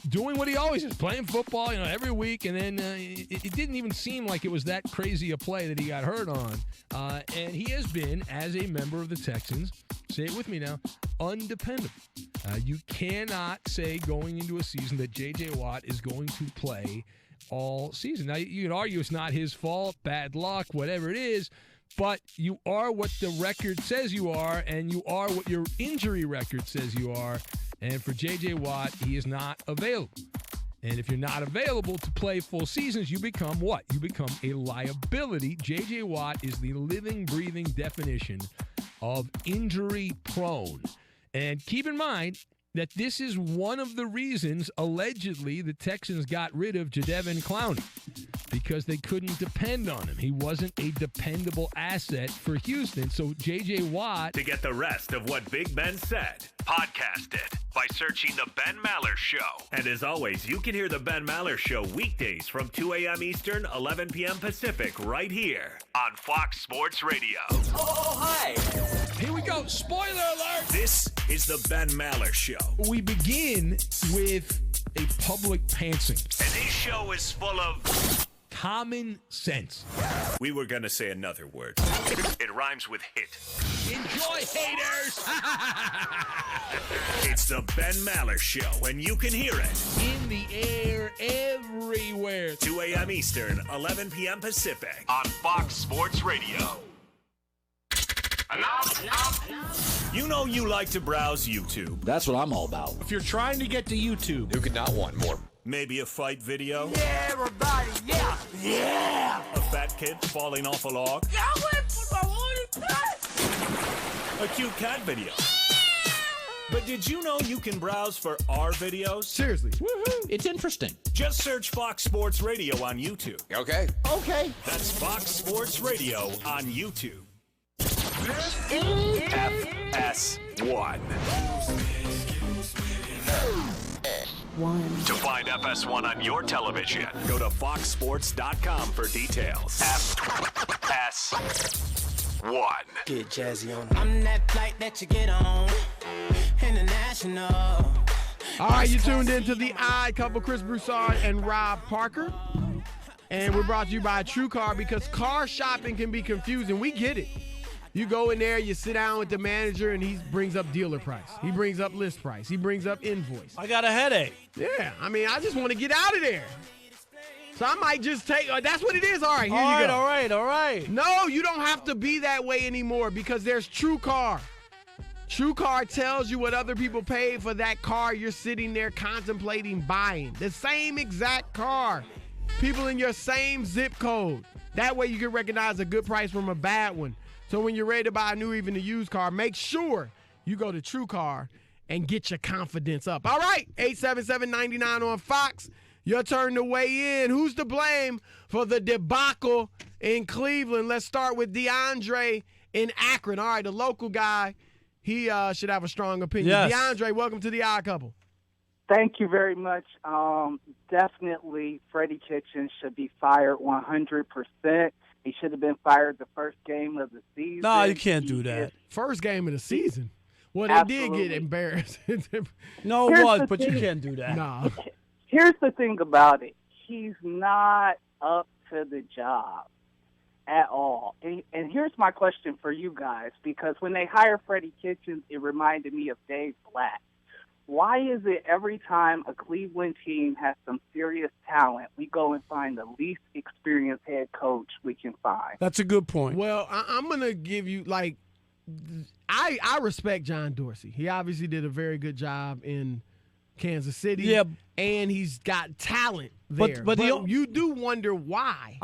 doing what he always is, playing football, every week, and then it didn't even seem like it was that crazy a play that he got hurt on. And he has been, as a member of the Texans, say it with me now, undependable. You cannot say going into a season that J.J. Watt is going to play all season. Now, you could argue it's not his fault, bad luck, whatever it is, but you are what the record says you are, and you are what your injury record says you are. And for J.J. Watt, he is not available. And if you're not available to play full seasons, you become what? You become a liability. J.J. Watt is the living, breathing definition of injury prone. And keep in mind that this is one of the reasons, allegedly, the Texans got rid of Jadeveon Clowney, because they couldn't depend on him. He wasn't a dependable asset for Houston. So J.J. Watt... To get the rest of what Big Ben said, podcast it by searching The Ben Maller Show. And as always, you can hear The Ben Maller Show weekdays from 2 a.m. Eastern, 11 p.m. Pacific, right here on Fox Sports Radio. Oh, hi. Here we go. Spoiler alert. This is The Ben Maller Show. We begin with a public pantsing. And this show is full of common sense. We were going to say another word. It rhymes with hit. Enjoy, haters! It's the Ben Maller Show, and you can hear it. In the air, everywhere. 2 a.m. Eastern, 11 p.m. Pacific. On Fox Sports Radio. You know you like to browse YouTube. That's what I'm all about. If you're trying to get to YouTube, Who could not want more? Maybe a fight video. Yeah, everybody, yeah. Yeah. A fat kid falling off a log. Yeah, I went for my water. A cute cat video. But did you know you can browse for our videos? Seriously. Woohoo! It's interesting. Just search Fox Sports Radio on YouTube. Okay. Okay. That's Fox Sports Radio on YouTube. FS1. To find FS1 on your television, go to foxsports.com for details. FS1. Get jazzy on. I'm that flight that you get on. International. All right, you tuned in to the Odd Couple, Chris Broussard and Rob Parker. And we're brought to you by TrueCar because car shopping can be confusing. We get it. You go in there, you sit down with the manager, and he brings up dealer price. He brings up list price. He brings up invoice. I got a headache. Yeah, I mean, I just want to get out of there. So I might just take, that's what it is. All right, here you go. All right. No, you don't have to be that way anymore because there's TrueCar. TrueCar tells you what other people paid for that car you're sitting there contemplating buying. The same exact car. People in your same zip code. That way you can recognize a good price from a bad one. So when you're ready to buy a new, even a used car, make sure you go to TrueCar and get your confidence up. All right, 877-99 on Fox. Your turn to weigh in. Who's to blame for the debacle in Cleveland? Let's start with DeAndre in Akron. All right, the local guy, he should have a strong opinion. Yes. DeAndre, welcome to the Odd Couple. Thank you very much. Definitely Freddie Kitchens should be fired 100%. He should have been fired the first game of the season. No, you can't do that. First game of the season. Well, they Absolutely. did get embarrassed. No, Here's it was, the but you thing. can't do that. Nah. Here's the thing about it. He's not up to the job at all. And here's my question for you guys, because when they hired Freddie Kitchens, it reminded me of Dave Black. Why is it every time a Cleveland team has some serious talent, we go and find the least experienced head coach we can find? That's a good point. Well, I'm going to give you, I respect John Dorsey. He obviously did a very good job in Kansas City. Yeah. And he's got talent there. But you do wonder why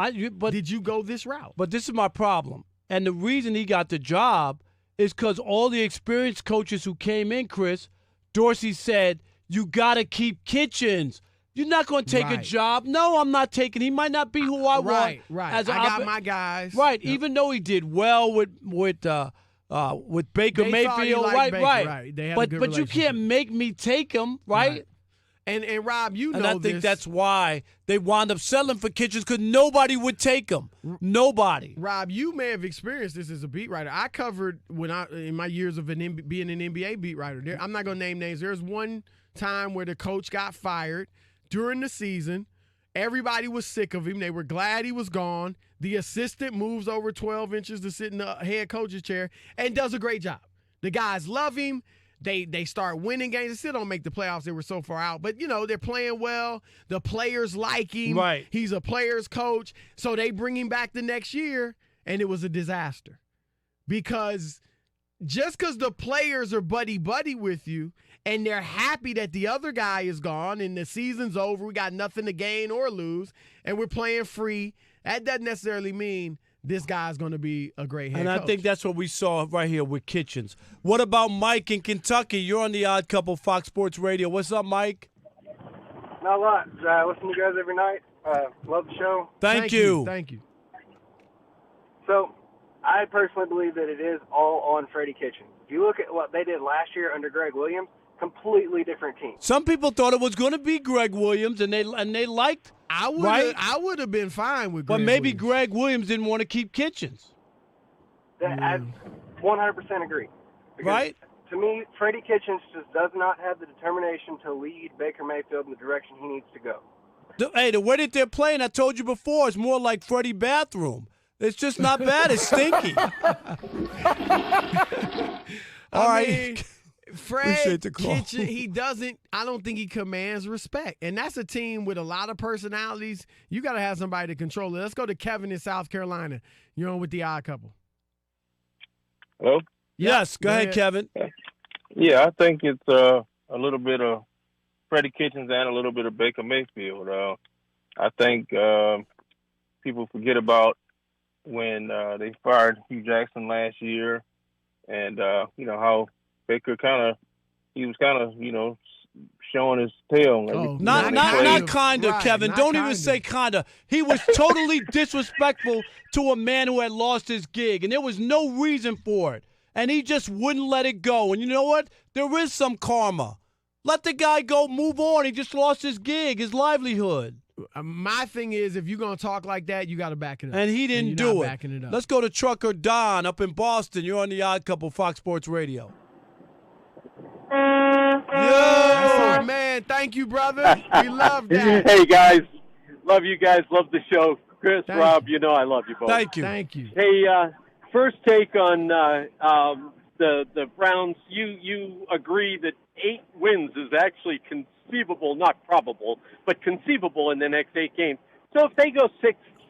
did you go this route? But this is my problem. And the reason he got the job is because all the experienced coaches who came in, Chris, Dorsey said, you got to keep Kitchens. You're not going to take a job. No, I'm not taking. He might not be who I want. Right. As I got my guys. Right. Yep. Even though he did well with Baker Mayfield. Right. They have a good but you can't make me take him. Right. And Rob, you know and I think that's why they wound up selling for Kitchens, because nobody would take him. Nobody. Rob, you may have experienced this as a beat writer. I covered in my years of being an NBA beat writer. I'm not going to name names. There's one time where the coach got fired during the season. Everybody was sick of him. They were glad he was gone. The assistant moves over 12 inches to sit in the head coach's chair and does a great job. The guys love him. They start winning games. They still don't make the playoffs. They were so far out. But, they're playing well. The players like him. Right. He's a player's coach. So they bring him back the next year, and it was a disaster. Because just because the players are buddy-buddy with you and they're happy that the other guy is gone and the season's over, we got nothing to gain or lose, and we're playing free, that doesn't necessarily mean this guy's going to be a great head coach. And I think that's what we saw right here with Kitchens. What about Mike in Kentucky? You're on the Odd Couple, Fox Sports Radio. What's up, Mike? Not a lot. Listen to you guys every night. Love the show. Thank you. Thank you. So, I personally believe that it is all on Freddie Kitchens. If you look at what they did last year under Greg Williams, completely different team. Some people thought it was going to be Greg Williams, and they liked. I would have been fine with Greg But maybe Williams. Greg Williams didn't want to keep Kitchens. I 100% agree. Because Right? To me, Freddie Kitchens just does not have the determination to lead Baker Mayfield in the direction he needs to go. The way that they're playing, I told you before, it's more like Freddie Bathroom. It's just not bad. It's stinky. All right. Fred Kitchen, I don't think he commands respect. And that's a team with a lot of personalities. You got to have somebody to control it. Let's go to Kevin in South Carolina. You're on with the Odd Couple. Hello? Yes, go ahead, Kevin. Yeah, I think it's a little bit of Freddie Kitchens and a little bit of Baker Mayfield. I think people forget about when they fired Hugh Jackson last year and, how Baker he was showing his tail. Not kind of, Kevin. Don't even say kind of. He was totally disrespectful to a man who had lost his gig, and there was no reason for it. And he just wouldn't let it go. And you know what? There is some karma. Let the guy go, move on. He just lost his gig, his livelihood. My thing is, if you're going to talk like that, you got to back it up. And he didn't do it. Backing it up. Let's go to Trucker Don up in Boston. You're on the Odd Couple, Fox Sports Radio. That's our man. Thank you, brother. We love that. Hey, guys. Love you guys. Love the show. Chris, Rob, you know I love you both. Thank you. Thank you. Hey, first take on the Browns. You agree that 8 wins is actually conceivable, not probable, but conceivable in the next 8 games. So if they go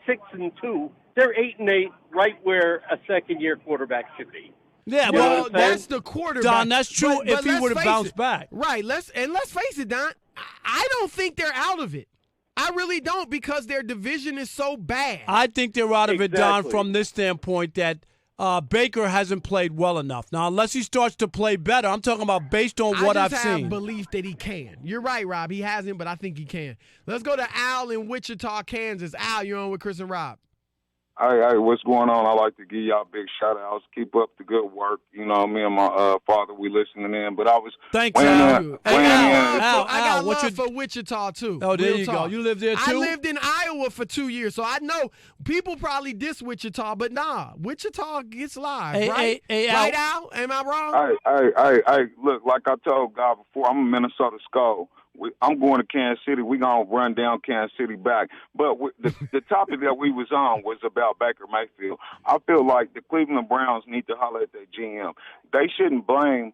6-2, they're 8-8, right where a second-year quarterback should be. Yeah, well, that's the quarterback. Don, that's true if he would have bounced back. Right. Let's face it, Don. I don't think they're out of it. I really don't, because their division is so bad. I think they're out of it, Don, from this standpoint that Baker hasn't played well enough. Now, unless he starts to play better, I'm talking about based on what I've seen. I have belief that he can. You're right, Rob. He hasn't, but I think he can. Let's go to Al in Wichita, Kansas. Al, you're on with Chris and Rob. Hey, what's going on? I like to give y'all big shout-outs. Keep up the good work. You know, me and my father, we listening in. But I was Thanks, Al. I got love for Wichita, too. Oh, there you go. You live there, too? I lived in Iowa for 2 years, so I know people probably diss Wichita, but nah, Wichita gets live, right? Right, Al? Am I wrong? Hey, look, like I told God before, I'm a Minnesota Skull. I'm going to Kansas City. We're going to run down Kansas City back. But the topic that we was on was about Baker Mayfield. I feel like the Cleveland Browns need to holler at their GM. They shouldn't blame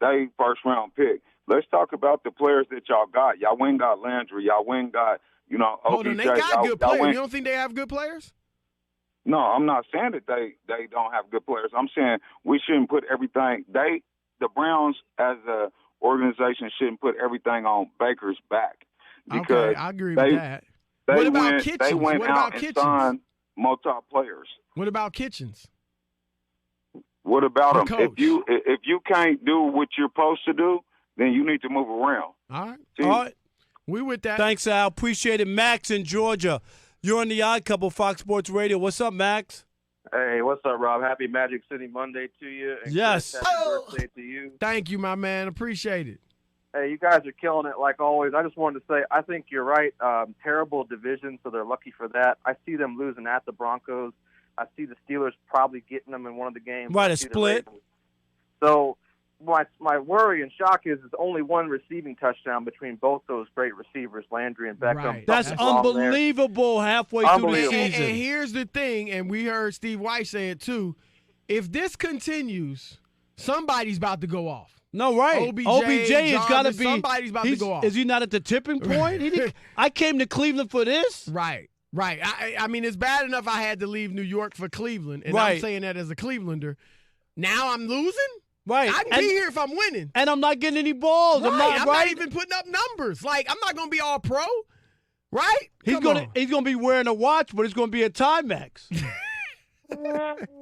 their first-round pick. Let's talk about the players that y'all got. Y'all went and got Landry. Y'all went and got, OBJ. Hold on, they got good players. You don't think they have good players? No, I'm not saying that they don't have good players. I'm saying we shouldn't put everything. The Browns as a organization shouldn't put everything on Baker's back, because I agree with that. What about Kitchens? They went out and signed multi-players. What about Kitchens? What about him? Coach. If you can't do what you're supposed to do, then you need to move around. All right. See? All right. We with that. Thanks, Al. Appreciate it. Max in Georgia. You're on the Odd Couple, Fox Sports Radio. What's up, Max? Hey, what's up, Rob? Happy Magic City Monday to you. And yes. Chris, happy birthday to you. Thank you, my man. Appreciate it. Hey, you guys are killing it like always. I just wanted to say I think you're right. Terrible division, so they're lucky for that. I see them losing at the Broncos. I see the Steelers probably getting them in one of the games. Right, a split. So my worry and shock is only one receiving touchdown between both those great receivers, Landry and Beckham. Right. That's unbelievable halfway through the season. And here's the thing, and we heard Steve Wyche say it too. If this continues, somebody's about to go off. No, right. OBJ has got to be. Somebody's about to go off. Is he not at the tipping point? I came to Cleveland for this. Right. I mean, it's bad enough I had to leave New York for Cleveland, and I'm saying that as a Clevelander. Now I'm losing? Right. I can be here if I'm winning. And I'm not getting any balls. Right. I'm not even putting up numbers. Like, I'm not going to be all pro. Right? He's going to be wearing a watch, but it's going to be a Timex. All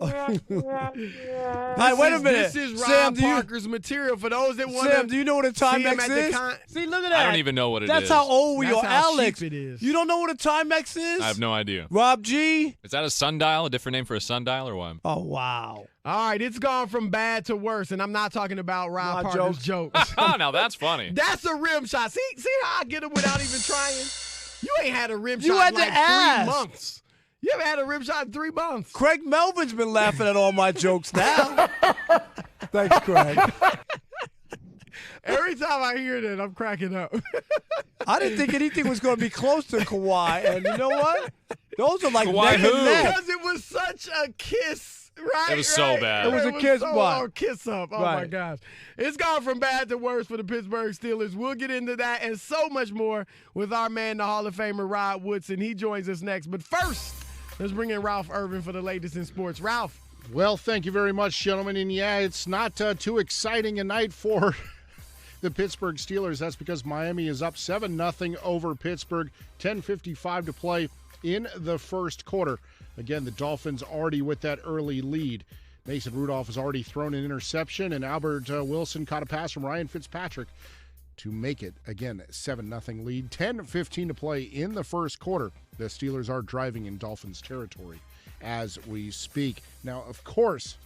right, wait a minute. This is Sam, Rob Parker's material for those that want Sam, do you know what a Timex is? See, look at that. I don't even know what it is. That's how old we are. Alex, cheap it is. You don't know what a Timex is? I have no idea. Rob G? Is that a sundial? A different name for a sundial or what? Oh, wow. All right, it's gone from bad to worse, and I'm not talking about Rob Parker's jokes. Now that's funny. That's a rim shot. See how I get him without even trying? You ain't had a rim You shot had in like to ask. 3 months. You haven't had a rim shot in 3 months. Craig Melvin's been laughing at all my jokes now. Thanks, Craig. Every time I hear that, I'm cracking up. I didn't think anything was going to be close to Kawhi, and you know what? Those are like Kawhi neck who? and neck. Because it was such a kiss, right? It was so bad. It was a kiss butt. Oh, kiss up. Oh, my gosh. It's gone from bad to worse for the Pittsburgh Steelers. We'll get into that and so much more with our man, the Hall of Famer, Rod Woodson. He joins us next. But first, let's bring in Ralph Irvin for the latest in sports. Ralph. Well, thank you very much, gentlemen. And, yeah, it's not too exciting a night for the Pittsburgh Steelers. That's because Miami is up 7-0 over Pittsburgh, 10:55 to play in the first quarter. Again, the Dolphins already with that early lead. Mason Rudolph has already thrown an interception, and Albert Wilson caught a pass from Ryan Fitzpatrick to make it, again, 7-0 lead. 10:15 to play in the first quarter. The Steelers are driving in Dolphins territory as we speak. Now, of course,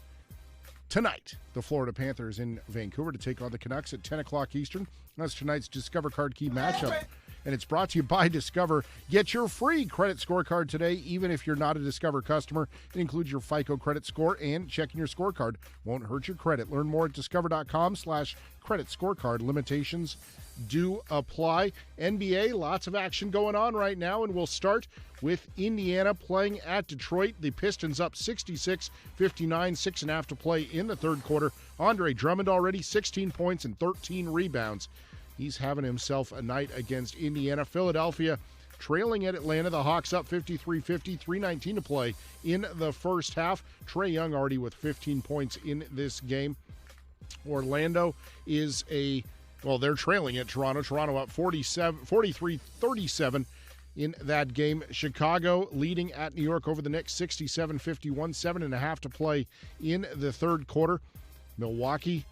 tonight, the Florida Panthers in Vancouver to take on the Canucks at 10 o'clock Eastern. That's tonight's Discover Card Key matchup. And it's brought to you by Discover. Get your free credit scorecard today, even if you're not a Discover customer. It includes your FICO credit score, and checking your scorecard won't hurt your credit. Learn more at discover.com/credit scorecard. Limitations do apply. NBA, lots of action going on right now, and we'll start with Indiana playing at Detroit. The Pistons up 66-59, 6.5 to play in the third quarter. Andre Drummond already 16 points and 13 rebounds. He's having himself a night against Indiana. Philadelphia trailing at Atlanta. The Hawks up 53-50, 3:19 to play in the first half. Trae Young already with 15 points in this game. Orlando is they're trailing at Toronto. Toronto up 43-37 in that game. Chicago leading at New York over the Knicks 67-51, 7.5 to play in the third quarter. Milwaukee,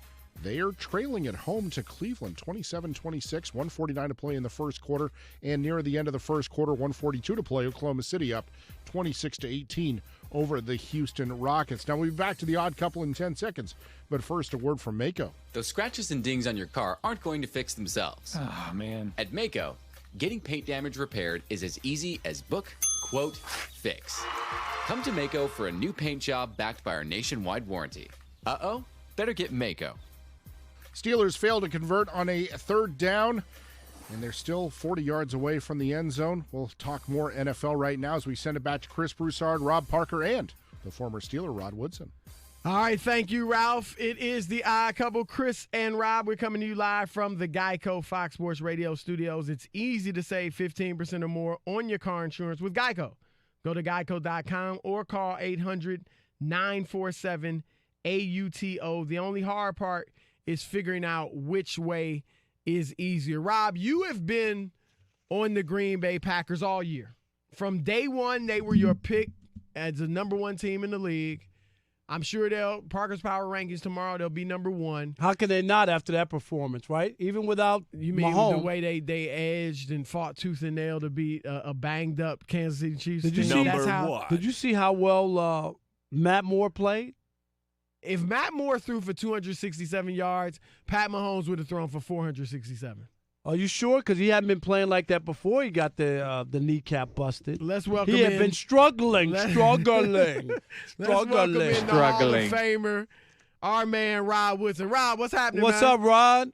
they are trailing at home to Cleveland 27-26, 149 to play in the first quarter. And near the end of the first quarter, 142 to play. Oklahoma City up 26-18 over the Houston Rockets. Now we'll be back to the odd couple in 10 seconds. But first, a word from Mako. Those scratches and dings on your car aren't going to fix themselves. Oh, man. At Mako, getting paint damage repaired is as easy as book, quote, fix. Come to Mako for a new paint job backed by our nationwide warranty. Uh-oh? Better get Mako. Steelers fail to convert on a third down, and they're still 40 yards away from the end zone. We'll talk more NFL right now as we send it back to Chris Broussard, Rob Parker, and the former Steeler, Rod Woodson. All right, thank you, Ralph. It is the odd couple, Chris and Rob. We're coming to you live from the Geico Fox Sports Radio studios. It's easy to save 15% or more on your car insurance with Geico. Go to geico.com or call 800-947-AUTO. The only hard part is figuring out which way is easier. Rob, you have been on the Green Bay Packers all year. From day one, they were your pick as the number one team in the league. I'm sure Parker's Power Rankings tomorrow, they'll be number one. How can they not after that performance, right? Even without You mean Mahomes. the way they edged and fought tooth and nail to beat a banged-up Kansas City Chiefs Did you team? see Did you see how well Matt Moore played? If Matt Moore threw for 267 yards, Pat Mahomes would have thrown for 467. Are you sure? Because he hadn't been playing like that before he got the kneecap busted. Let's welcome He had in- been struggling. Let's welcome in the Hall of Famer, our man Rod Woodson. Rod, what's happening, What's man? up, Rod?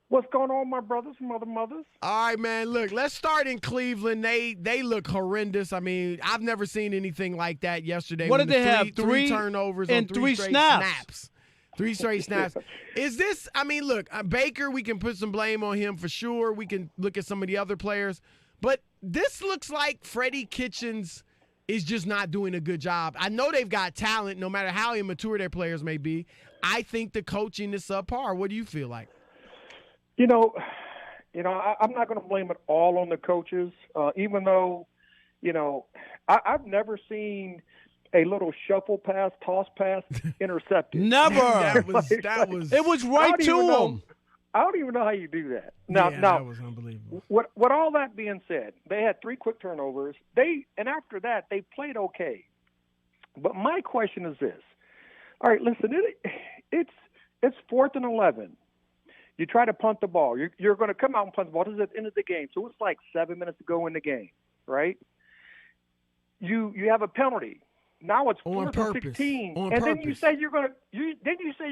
What's going on, my brothers and mothers? All right, man. Look, let's start in Cleveland. They look horrendous. I mean, I've never seen anything like that yesterday. What when did they have? Three turnovers and on three straight snaps. 3 straight snaps. Is this, I mean, look, Baker, we can put some blame on him for sure. We can look at some of the other players. But this looks like Freddie Kitchens is just not doing a good job. I know they've got talent, no matter how immature their players may be. I think the coaching is subpar. What do you feel like? I'm not going to blame it all on the coaches, even though, I've never seen a little shuffle pass, toss pass, intercepted. Never. That was. It was right to him. I don't even know how you do that. Now, That was unbelievable. What all that being said, they had 3 quick turnovers. And after that, they played okay. But my question is this: all right, listen, it's 4th and 11. You try to punt the ball. You're going to come out and punt the ball. This is at the end of the game, so it's like 7 minutes to go in the game, right? You have a penalty. Now it's On 4th purpose. and 16, On and then you purpose. say you're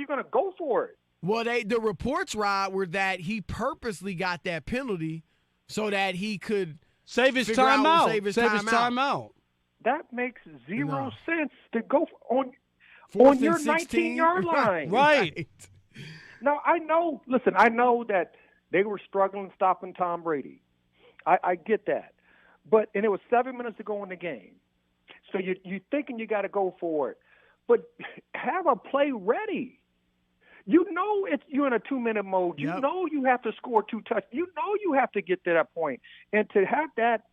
gonna go for it. Well, the reports, Rod, were that he purposely got that penalty so that he could save his figure out time when to out. Save his time out. That makes zero sense to go on 4th your and 16? 19-yard line. Right. Now, I know that they were struggling stopping Tom Brady. I get that. And it was 7 minutes to go in the game. So you're thinking you got to go for it. But have a play ready. You know you're in a 2-minute mode. You know you have to score 2 touchdowns. You know you have to get to that point. And to have that,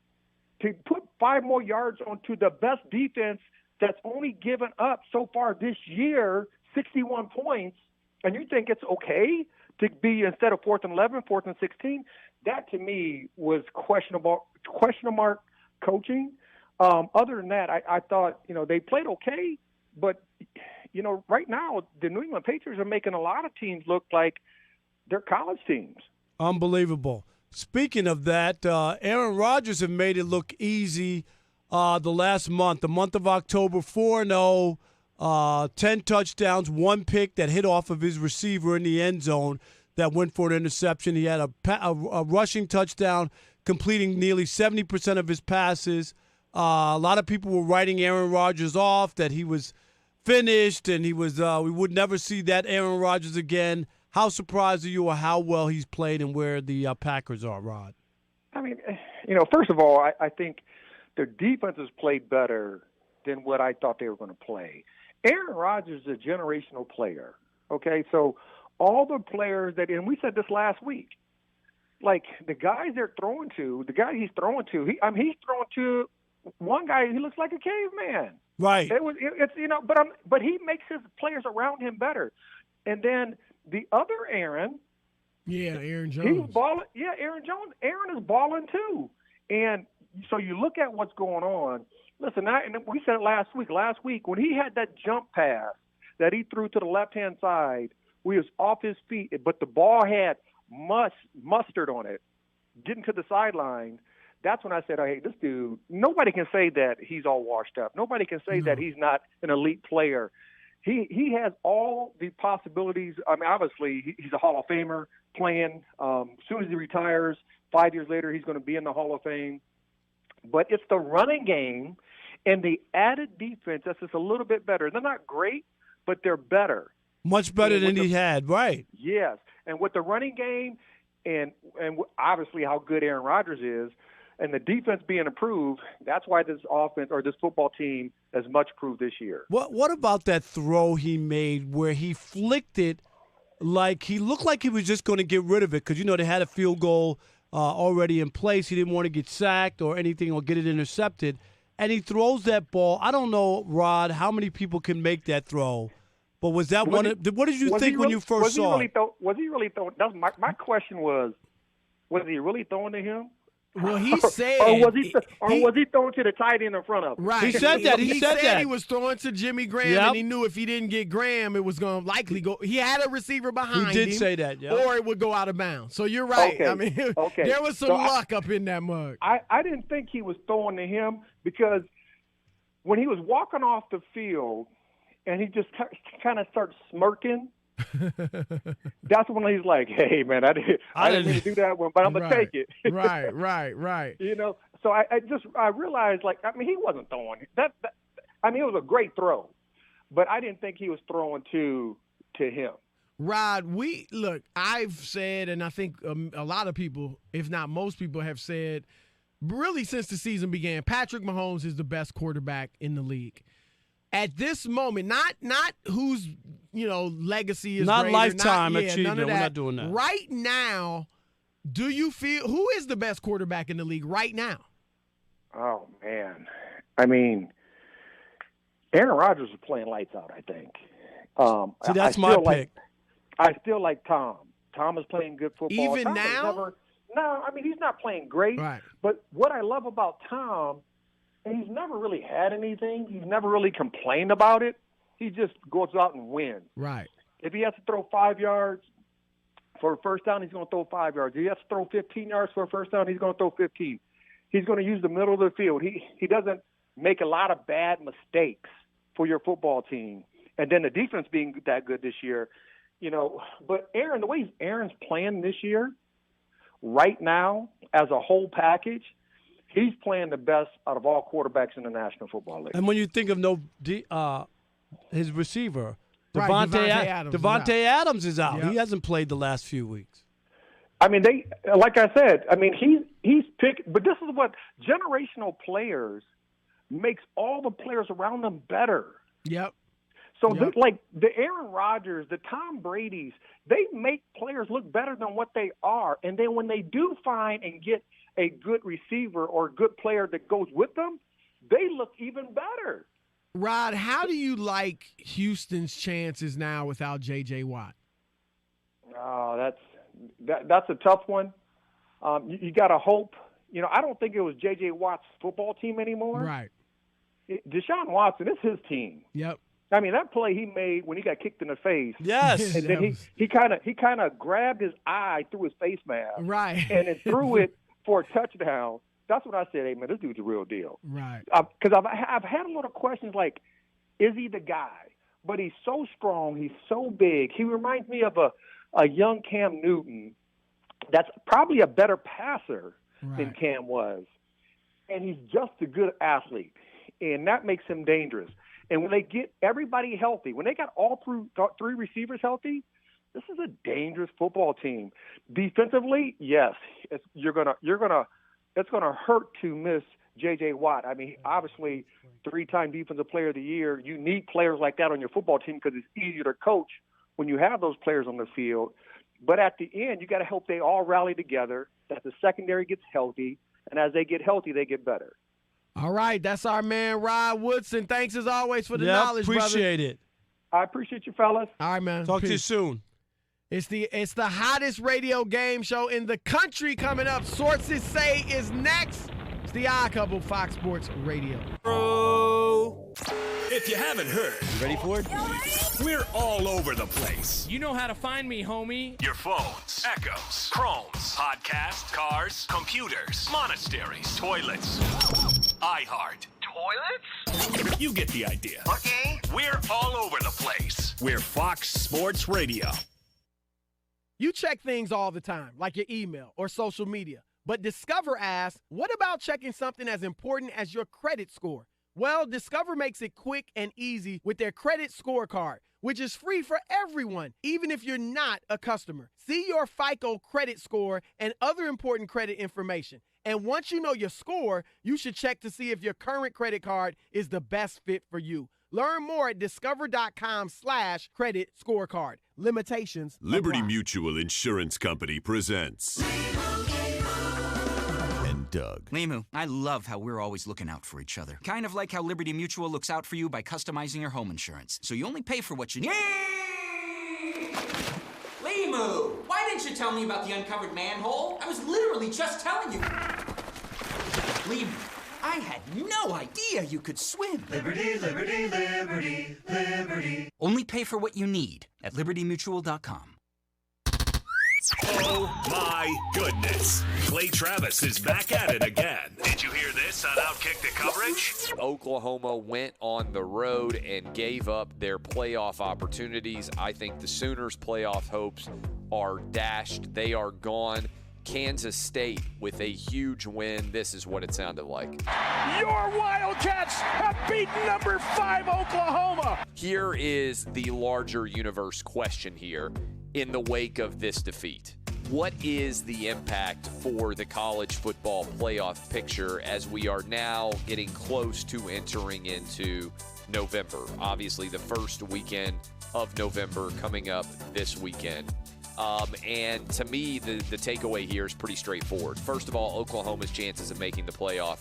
to put 5 more yards onto the best defense that's only given up so far this year, 61 points, and you think it's okay to be instead of 4th and 11, 4th and 16, that to me was question mark coaching. Other than that, I thought, they played okay, but, right now the New England Patriots are making a lot of teams look like they're college teams. Unbelievable. Speaking of that, Aaron Rodgers have made it look easy the last month, the month of October, 4-0, 10 touchdowns, 1 pick that hit off of his receiver in the end zone that went for an interception. He had a rushing touchdown, completing nearly 70% of his passes. A lot of people were writing Aaron Rodgers off, that he was finished and he was we would never see that Aaron Rodgers again. How surprised are you at how well he's played and where the Packers are, Rod? I mean, first of all, I think their defense has played better than what I thought they were going to play. Aaron Rodgers is a generational player, okay? So all the players and we said this last week, like the guys they're throwing to, the guy he's throwing to, he's throwing to one guy, he looks like a caveman. Right. But he makes his players around him better. And then the other Aaron, Aaron Jones. He's balling. Yeah, Aaron Jones. Aaron is balling too. And so you look at what's going on. Listen, and we said it last week. Last week when he had that jump pass that he threw to the left-hand side, we was off his feet, but the ball had mustard on it, getting to the sideline. That's when I said, hey, this dude, nobody can say that he's all washed up. Nobody can say that he's not an elite player. He has all the possibilities. I mean, obviously, he's a Hall of Famer playing. As soon as he retires, 5 years later, he's going to be in the Hall of Fame. But it's the running game and the added defense that's just a little bit better. They're not great, but they're better. Much better than he had, right. Yes. And with the running game and obviously how good Aaron Rodgers is, and the defense being improved, that's why this offense or this football team has much improved this year. What about that throw he made where he flicked it like he looked like he was just going to get rid of it because, they had a field goal already in place. He didn't want to get sacked or anything or get it intercepted. And he throws that ball. I don't know, Rod, how many people can make that throw. But was that what did you think when you first saw it? Was he really throwing? My question was he really throwing to him? Well, he said, or was he throwing to the tight end in front of him? Right. He said that. He said that he was throwing to Jimmy Graham, and he knew if he didn't get Graham, it was going to likely go. He had a receiver behind him. He did say that, yeah. Or it would go out of bounds. So you're right. Okay. I mean, there was some luck up in that mug. I didn't think he was throwing to him because when he was walking off the field, and he just kind of starts smirking. That's when he's like, "Hey, man, I didn't mean to do that one, but I'm gonna take it." Right. So I realized, he wasn't throwing that. It was a great throw, but I didn't think he was throwing to him. Rod, I've said, and I think a lot of people, if not most people, have said, really since the season began, Patrick Mahomes is the best quarterback in the league. At this moment, not whose legacy is not greater, lifetime achievement. None of that. We're not doing that. Right now, do you feel who is the best quarterback in the league right now? Oh man, I mean, Aaron Rodgers is playing lights out. I think. See, that's my pick. I still like Tom. Tom is playing good football. Even Tom now? He's not playing great. Right. But what I love about Tom. And he's never really had anything. He's never really complained about it. He just goes out and wins. Right. If he has to throw 5 yards for a first down, he's going to throw 5 yards. If he has to throw 15 yards for a first down, he's going to throw 15. He's going to use the middle of the field. He doesn't make a lot of bad mistakes. for your football team. And then the defense being that good this year, But Aaron, the way Aaron's playing this year, right now, as a whole package, he's playing the best out of all quarterbacks in the National Football League. And when you think of his receiver, Right, Devontae Adams is out. Yep. He hasn't played the last few weeks. I mean, like I said, he's picked, but this is what generational players makes all the players around them better. Yep. So, like the Aaron Rodgers, the Tom Brady's, they make players look better than what they are. And then when they do find and get a good receiver or a good player that goes with them, they look even better. Rod, how do you like Houston's chances now without J.J. Watt? Oh, that's a tough one. You got to hope. I don't think it was J.J. Watt's football team anymore. Right. Deshaun Watson, it's his team. Yep. I mean, that play he made when he got kicked in the face. Yes. And then he kind of grabbed his eye through his face mask. Right. And then threw it for a touchdown. That's what I said. Hey, man, this dude's a real deal. Right. Because I've had a lot of questions like, is he the guy? But he's so strong. He's so big. He reminds me of a young Cam Newton that's probably a better passer than Cam was. And he's just a good athlete. And that makes him dangerous. And when they get everybody healthy, when they got all three receivers healthy, this is a dangerous football team. Defensively, yes, it's gonna hurt to miss J.J. Watt. I mean, obviously, 3-time Defensive Player of the Year. You need players like that on your football team because it's easier to coach when you have those players on the field. But at the end, you got to hope they all rally together, that the secondary gets healthy, and as they get healthy, they get better. All right, that's our man, Rod Woodson. Thanks as always for the knowledge, brother. Appreciate it. I appreciate you, fellas. All right, man. Talk to you soon. It's the hottest radio game show in the country coming up. Sources say is next. It's the Odd Couple, Fox Sports Radio. If you haven't heard, You ready for it? we're all over the place. You know how to find me, homie. Your phones, Echoes, Chromes, podcasts, cars, computers, monasteries, toilets, iHeart. Toilets? You get the idea. Okay. We're all over the place. We're Fox Sports Radio. You check things all the time, like your email or social media. But Discover asks, what about checking something as important as your credit score? Well, Discover makes it quick and easy with their credit scorecard, which is free for everyone, even if you're not a customer. See your FICO credit score and other important credit information. And once you know your score, you should check to see if your current credit card is the best fit for you. Learn more at discover.com/credit scorecard. Limitations Liberty apply. Mutual Insurance Company presents and Doug. Limu, I love how we're always looking out for each other. Kind of like how Liberty Mutual looks out for you by customizing your home insurance. So you only pay for what you need. Limu, why didn't you tell me about the uncovered manhole? I was literally just telling you. Limu, I had no idea you could swim. Liberty, liberty, liberty, liberty. Only pay for what you need at libertymutual.com. Oh my goodness. Clay Travis is back at it again. Did you hear this on Outkick the Coverage? Oklahoma went on the road and gave up their playoff opportunities. I think the Sooners' playoff hopes are dashed. They are gone. Kansas State with a huge win. This is what it sounded like. Your Wildcats have beaten number 5 Oklahoma. Here is the larger universe question here in the wake of this defeat. What is the impact for the college football playoff picture as we are now getting close to entering into November? Obviously, the first weekend of November coming up this weekend. And to me, the takeaway here is pretty straightforward. First of all, Oklahoma's chances of making the playoff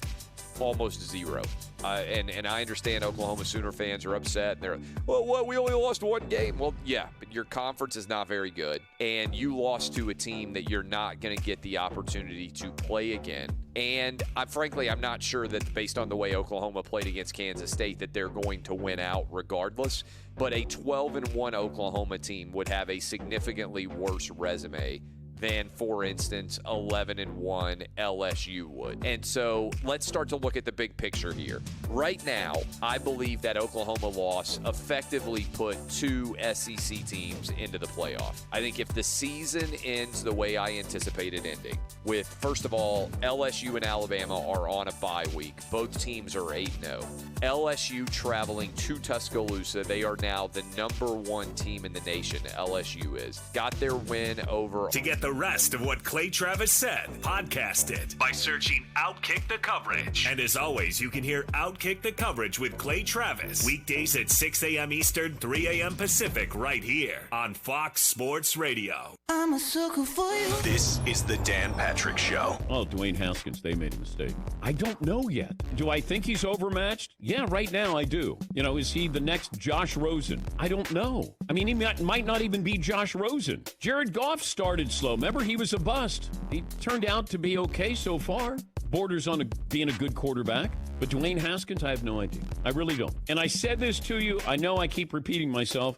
almost zero. And I understand Oklahoma Sooner fans are upset. And they're, well, we only lost one game. Well, yeah, but your conference is not very good. And you lost to a team that you're not going to get the opportunity to play again. And frankly, I'm not sure that based on the way Oklahoma played against Kansas State that they're going to win out regardless. But a 12-1 Oklahoma team would have a significantly worse resume than, for instance, 11-1 LSU would. And so let's start to look at the big picture here. Right now, I believe that Oklahoma loss effectively put 2 SEC teams into the playoff. I think if the season ends the way I anticipate it ending, with, first of all, LSU and Alabama are on a bye week. Both teams are 8-0. LSU traveling to Tuscaloosa. They are now the #1 team in the nation, LSU is. Got their win over. To get the rest of what Clay Travis said, podcast it by searching Outkick the Coverage. And as always, you can hear Outkick the Coverage with Clay Travis weekdays at 6 a.m. Eastern, 3 a.m. Pacific, right here on Fox Sports Radio. I'm a sucker for you. This is the Dan Patrick Show. Oh, Dwayne Haskins, they made a mistake. I don't know yet. Do I think he's overmatched? Yeah, right now I do. Is he the next Josh Rosen? I don't know. I mean, he might not even be Josh Rosen. Jared Goff started slow. Remember, he was a bust. He turned out to be okay so far. Borders on being a good quarterback. But Dwayne Haskins, I have no idea. I really don't. And I said this to you. I know I keep repeating myself.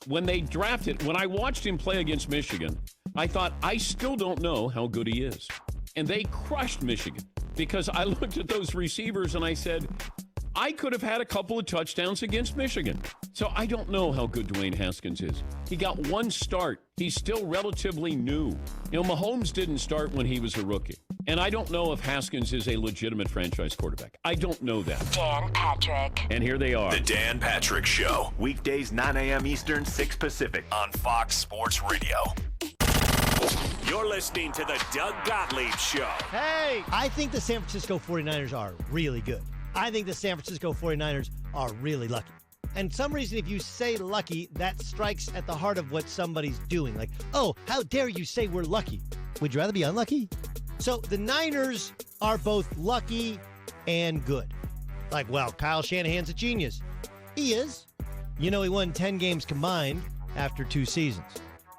When they drafted, when I watched him play against Michigan, I thought, I still don't know how good he is. And they crushed Michigan because I looked at those receivers and I said, I could have had a couple of touchdowns against Michigan. So I don't know how good Dwayne Haskins is. He got one start. He's still relatively new. Mahomes didn't start when he was a rookie. And I don't know if Haskins is a legitimate franchise quarterback. I don't know that. Dan Patrick. And here they are. The Dan Patrick Show. Weekdays, 9 a.m. Eastern, 6 Pacific on Fox Sports Radio. You're listening to the Doug Gottlieb Show. Hey! I think the San Francisco 49ers are really good. I think the San Francisco 49ers are really lucky. And some reason, if you say lucky, that strikes at the heart of what somebody's doing. Like, oh, how dare you say we're lucky? Would you rather be unlucky? So the Niners are both lucky and good. Like, well, Kyle Shanahan's a genius. He is. He won 10 games combined after 2 seasons.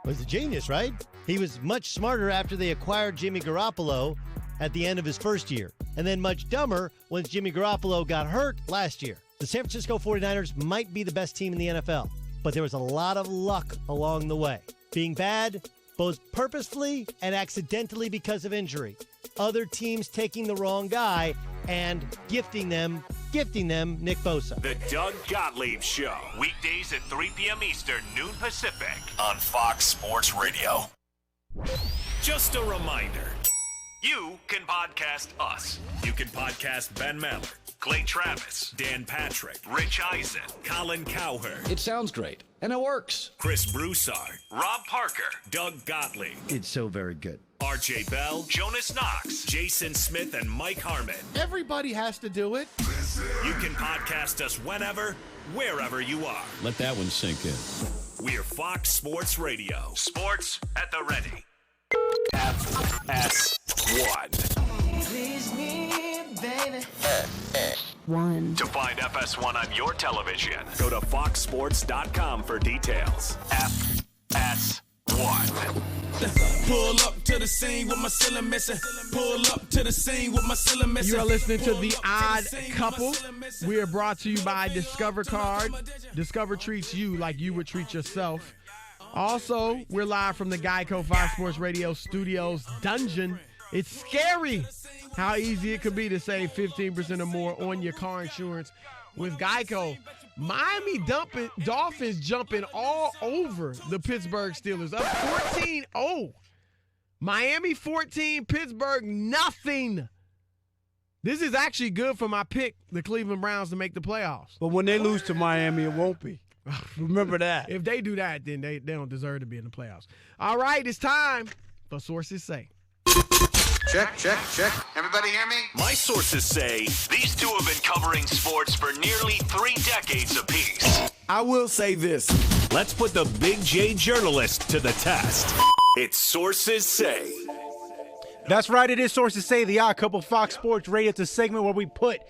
Was a genius, right? He was much smarter after they acquired Jimmy Garoppolo at the end of his first year, and then much dumber once Jimmy Garoppolo got hurt last year. The San Francisco 49ers might be the best team in the NFL, but there was a lot of luck along the way. Being bad, both purposefully and accidentally because of injury. Other teams taking the wrong guy and gifting them Nick Bosa. The Doug Gottlieb Show. Weekdays at 3 p.m. Eastern, noon Pacific on Fox Sports Radio. Just a reminder. You can podcast us. You can podcast Ben Maller, Clay Travis, Dan Patrick, Rich Eisen, Colin Cowherd. It sounds great, and it works. Chris Broussard, Rob Parker, Doug Gottlieb. It's so very good. RJ Bell, Jonas Knox, Jason Smith, and Mike Harmon. Everybody has to do it. You can podcast us whenever, wherever you are. Let that one sink in. We're Fox Sports Radio. Sports at the ready. FS1. Please me, baby. 1. To find FS1 on your television, go to foxsports.com for details. FS1. Pull up to the scene with my ceiling missing. Pull up to the scene with my ceiling missing. You are listening to The Odd Couple. We are brought to you by Discover Card. Discover treats you like you would treat yourself. Also, we're live from the Geico Fox Sports Radio Studios dungeon. It's scary how easy it could be to save 15% or more on your car insurance with Geico. Miami Dolphins jumping all over the Pittsburgh Steelers. Up 14-0. Miami 14, Pittsburgh nothing. This is actually good for my pick, the Cleveland Browns, to make the playoffs. But when they lose to Miami, it won't be. Remember that. If they do that, then they don't deserve to be in the playoffs. All right, it's time for Sources Say. Check, check, check. Everybody hear me? My sources say these two have been covering sports for nearly 3 decades apiece. I will say this. Let's put the Big J journalist to the test. It's Sources Say. That's right. It is Sources Say, the Odd Couple Fox Sports Radio. It's a segment where we put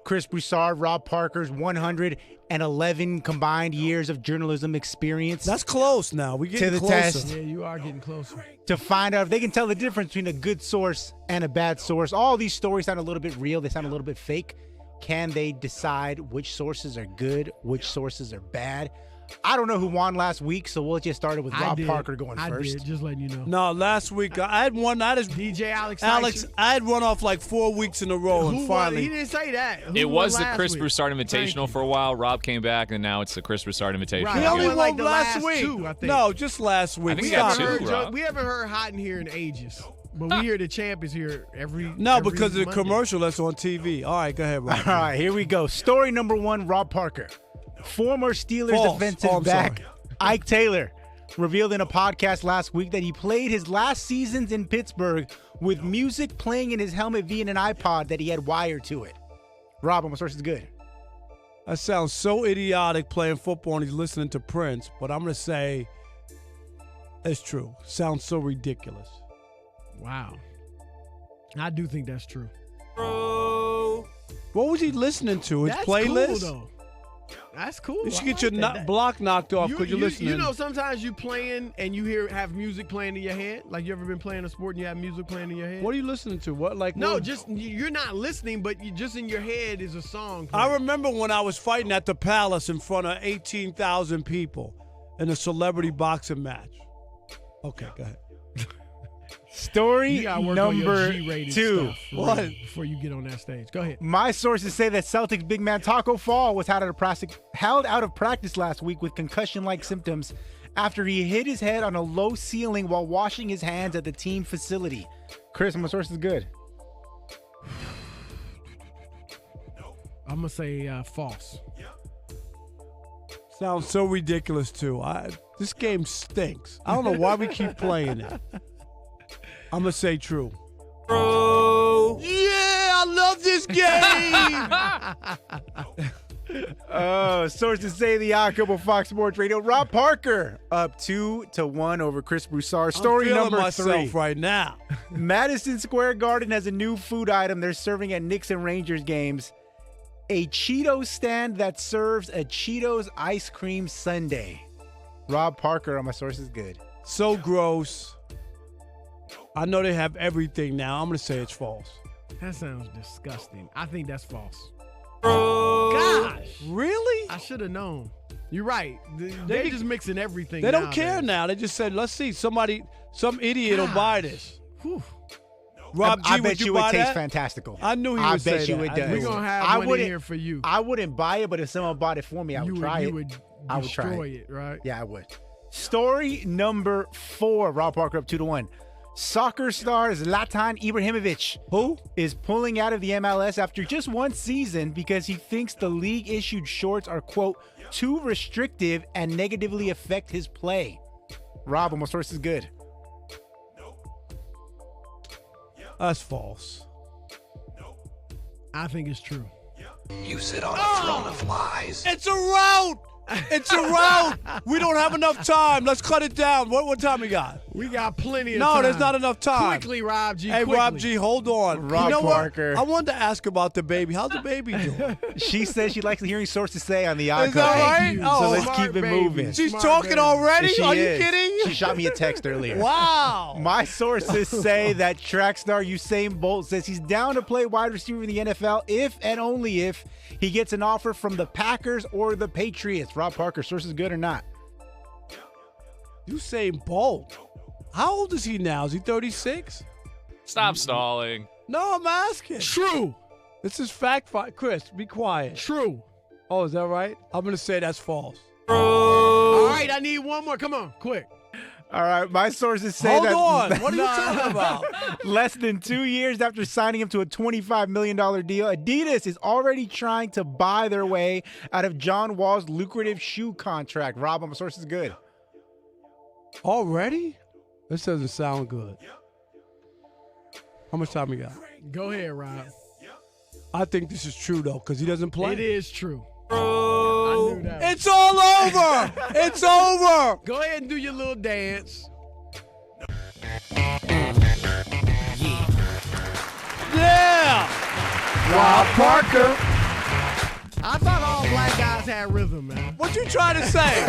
Chris Broussard, Rob Parker's 111 combined years of journalism experience. That's close now. We're getting to the closer. test. Yeah, you are getting closer. To find out if they can tell the difference between a good source and a bad source. All these stories sound a little bit real. They sound a little bit fake. Can they decide which sources are good, which sources are bad? I don't know who won last week, so we'll just start it with Rob Parker going I first. did, just letting you know. No, last week I had one. I just DJ Alex. I had run off like 4 weeks in a row, and Who finally. won? He didn't say that. Who It won was the last Chris week? Broussard Invitational for a while. Rob came back, and now it's the Chris Broussard Invitational. Right. He only won won like the last last week. 2, I think. No, just last week. I think We he got haven't, two, heard, Rob. we haven't heard hot in here in ages. But we hear the champ is here every No, every because of the Monday. commercial that's on TV. All right, go ahead, Rob. All right, here we go. Story number 1, Rob Parker. Former Steelers False. defensive Oh, I'm back sorry. Ike Taylor revealed in a podcast last week that he played his last seasons in Pittsburgh with music playing in his helmet via an iPod that he had wired to it. Rob, my source is good. That sounds so idiotic playing football and he's listening to Prince, but I'm going to say it's true. Sounds so ridiculous. Wow. I do think that's true. What was he listening to? His That's playlist? cool, though. That's cool. You should I get your like that. block knocked off because you're listening. You know, sometimes you playing and you have music playing in your head. Like you ever been playing a sport and you have music playing in your head? What are you listening to? What like? No, what? just you're not listening, but you just in your head is a song. I playing. remember when I was fighting at the Palace in front of 18,000 people in a celebrity boxing match. Okay, go ahead. Story You gotta work on your number G-rated 2. stuff before you get on that stage. Go ahead. My sources say that Celtics big man Taco Fall was held out of practice last week with concussion-like symptoms after he hit his head on a low ceiling while washing his hands at the team facility. Chris, my source is good. I'm gonna say false. Sounds so ridiculous too. This game stinks. I don't know why we keep playing it. I'm gonna say true. Bro. Yeah, I love this game. Sources say the Odd Couple Fox Sports Radio. Rob Parker up 2-1 over Chris Broussard. Story I'm feeling number myself 3 right now. Madison Square Garden has a new food item they're serving at Knicks and Rangers games. A Cheetos stand that serves a Cheetos ice cream sundae. Rob Parker on my source is good. So gross. I know they have everything now. I'm gonna say it's false. That sounds disgusting. I think that's false. Gosh, really? I should have known. You're right. They're just mixing everything. They don't nowadays. care now. They just said, let's see. Some idiot will buy this. Whew. Rob G, I bet would you buy it tastes that? fantastical. I knew he I would say bet you that. it I does. knew We're it. gonna have I one in wouldn't- here for you. I wouldn't buy it, but if someone bought it for me, I would try you it. would I would try destroy it. it, right? Yeah, I would. Story number 4. Rob Parker up 2-1. Soccer star Zlatan Ibrahimovic, who is pulling out of the MLS after just one season because he thinks the league issued shorts are, quote, too restrictive and negatively affect his play. Rob, my source is good. That's false. I think it's true. You sit on a throne of lies. It's a route. It's a route. We don't have enough time. Let's cut it down. What time we got? We got plenty of time. No, there's not enough time. Quickly, Rob G. Hey, quickly. Rob G, hold on. Rob you know Parker. What? I wanted to ask about the baby. How's the baby doing? She says she likes hearing sources say on the odd Is that couple. right? So Oh, let's smart keep it baby. moving. She's Smart talking baby. already? She Are you is. kidding? She shot me a text earlier. Wow. My sources say that track star Usain Bolt says he's down to play wide receiver in the NFL if and only if he gets an offer from the Packers or the Patriots. Rob Parker, sources good or not? Usain Bolt. How old is he now? Is he 36? Stop stalling. No, I'm asking. True. This is fact. Chris, be quiet. True. Oh, is that right? I'm going to say that's false. All right, I need one more. Come on, quick. All right, my sources say Hold that. on. What are you talking about? Less than 2 years after signing him to a $25 million deal, Adidas is already trying to buy their way out of John Wall's lucrative shoe contract. Rob, my source is good. Already? This doesn't sound good. How much time we got? Go ahead, Rob. I think this is true, though, because he doesn't play. It is true. Bro, I knew that. it's all over. It's over. Go ahead and do your little dance. Yeah. Rob Parker. I thought all black guys had rhythm, man. What you trying to say?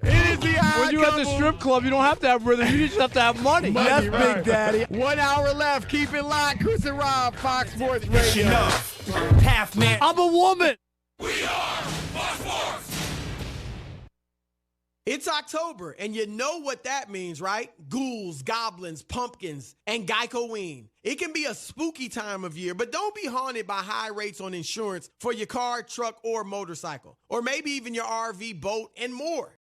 It is the When you at at the strip club, you don't have to have rhythm. You just have to have money. That's Big Daddy. 1 hour left. Keep it locked. Chris and Rob, Fox Sports Radio. Half man. I'm a woman. It's October, and you know what that means, right? Ghouls, goblins, pumpkins, and Geico-ween. It can be a spooky time of year, but don't be haunted by high rates on insurance for your car, truck, or motorcycle, or maybe even your RV, boat, and more.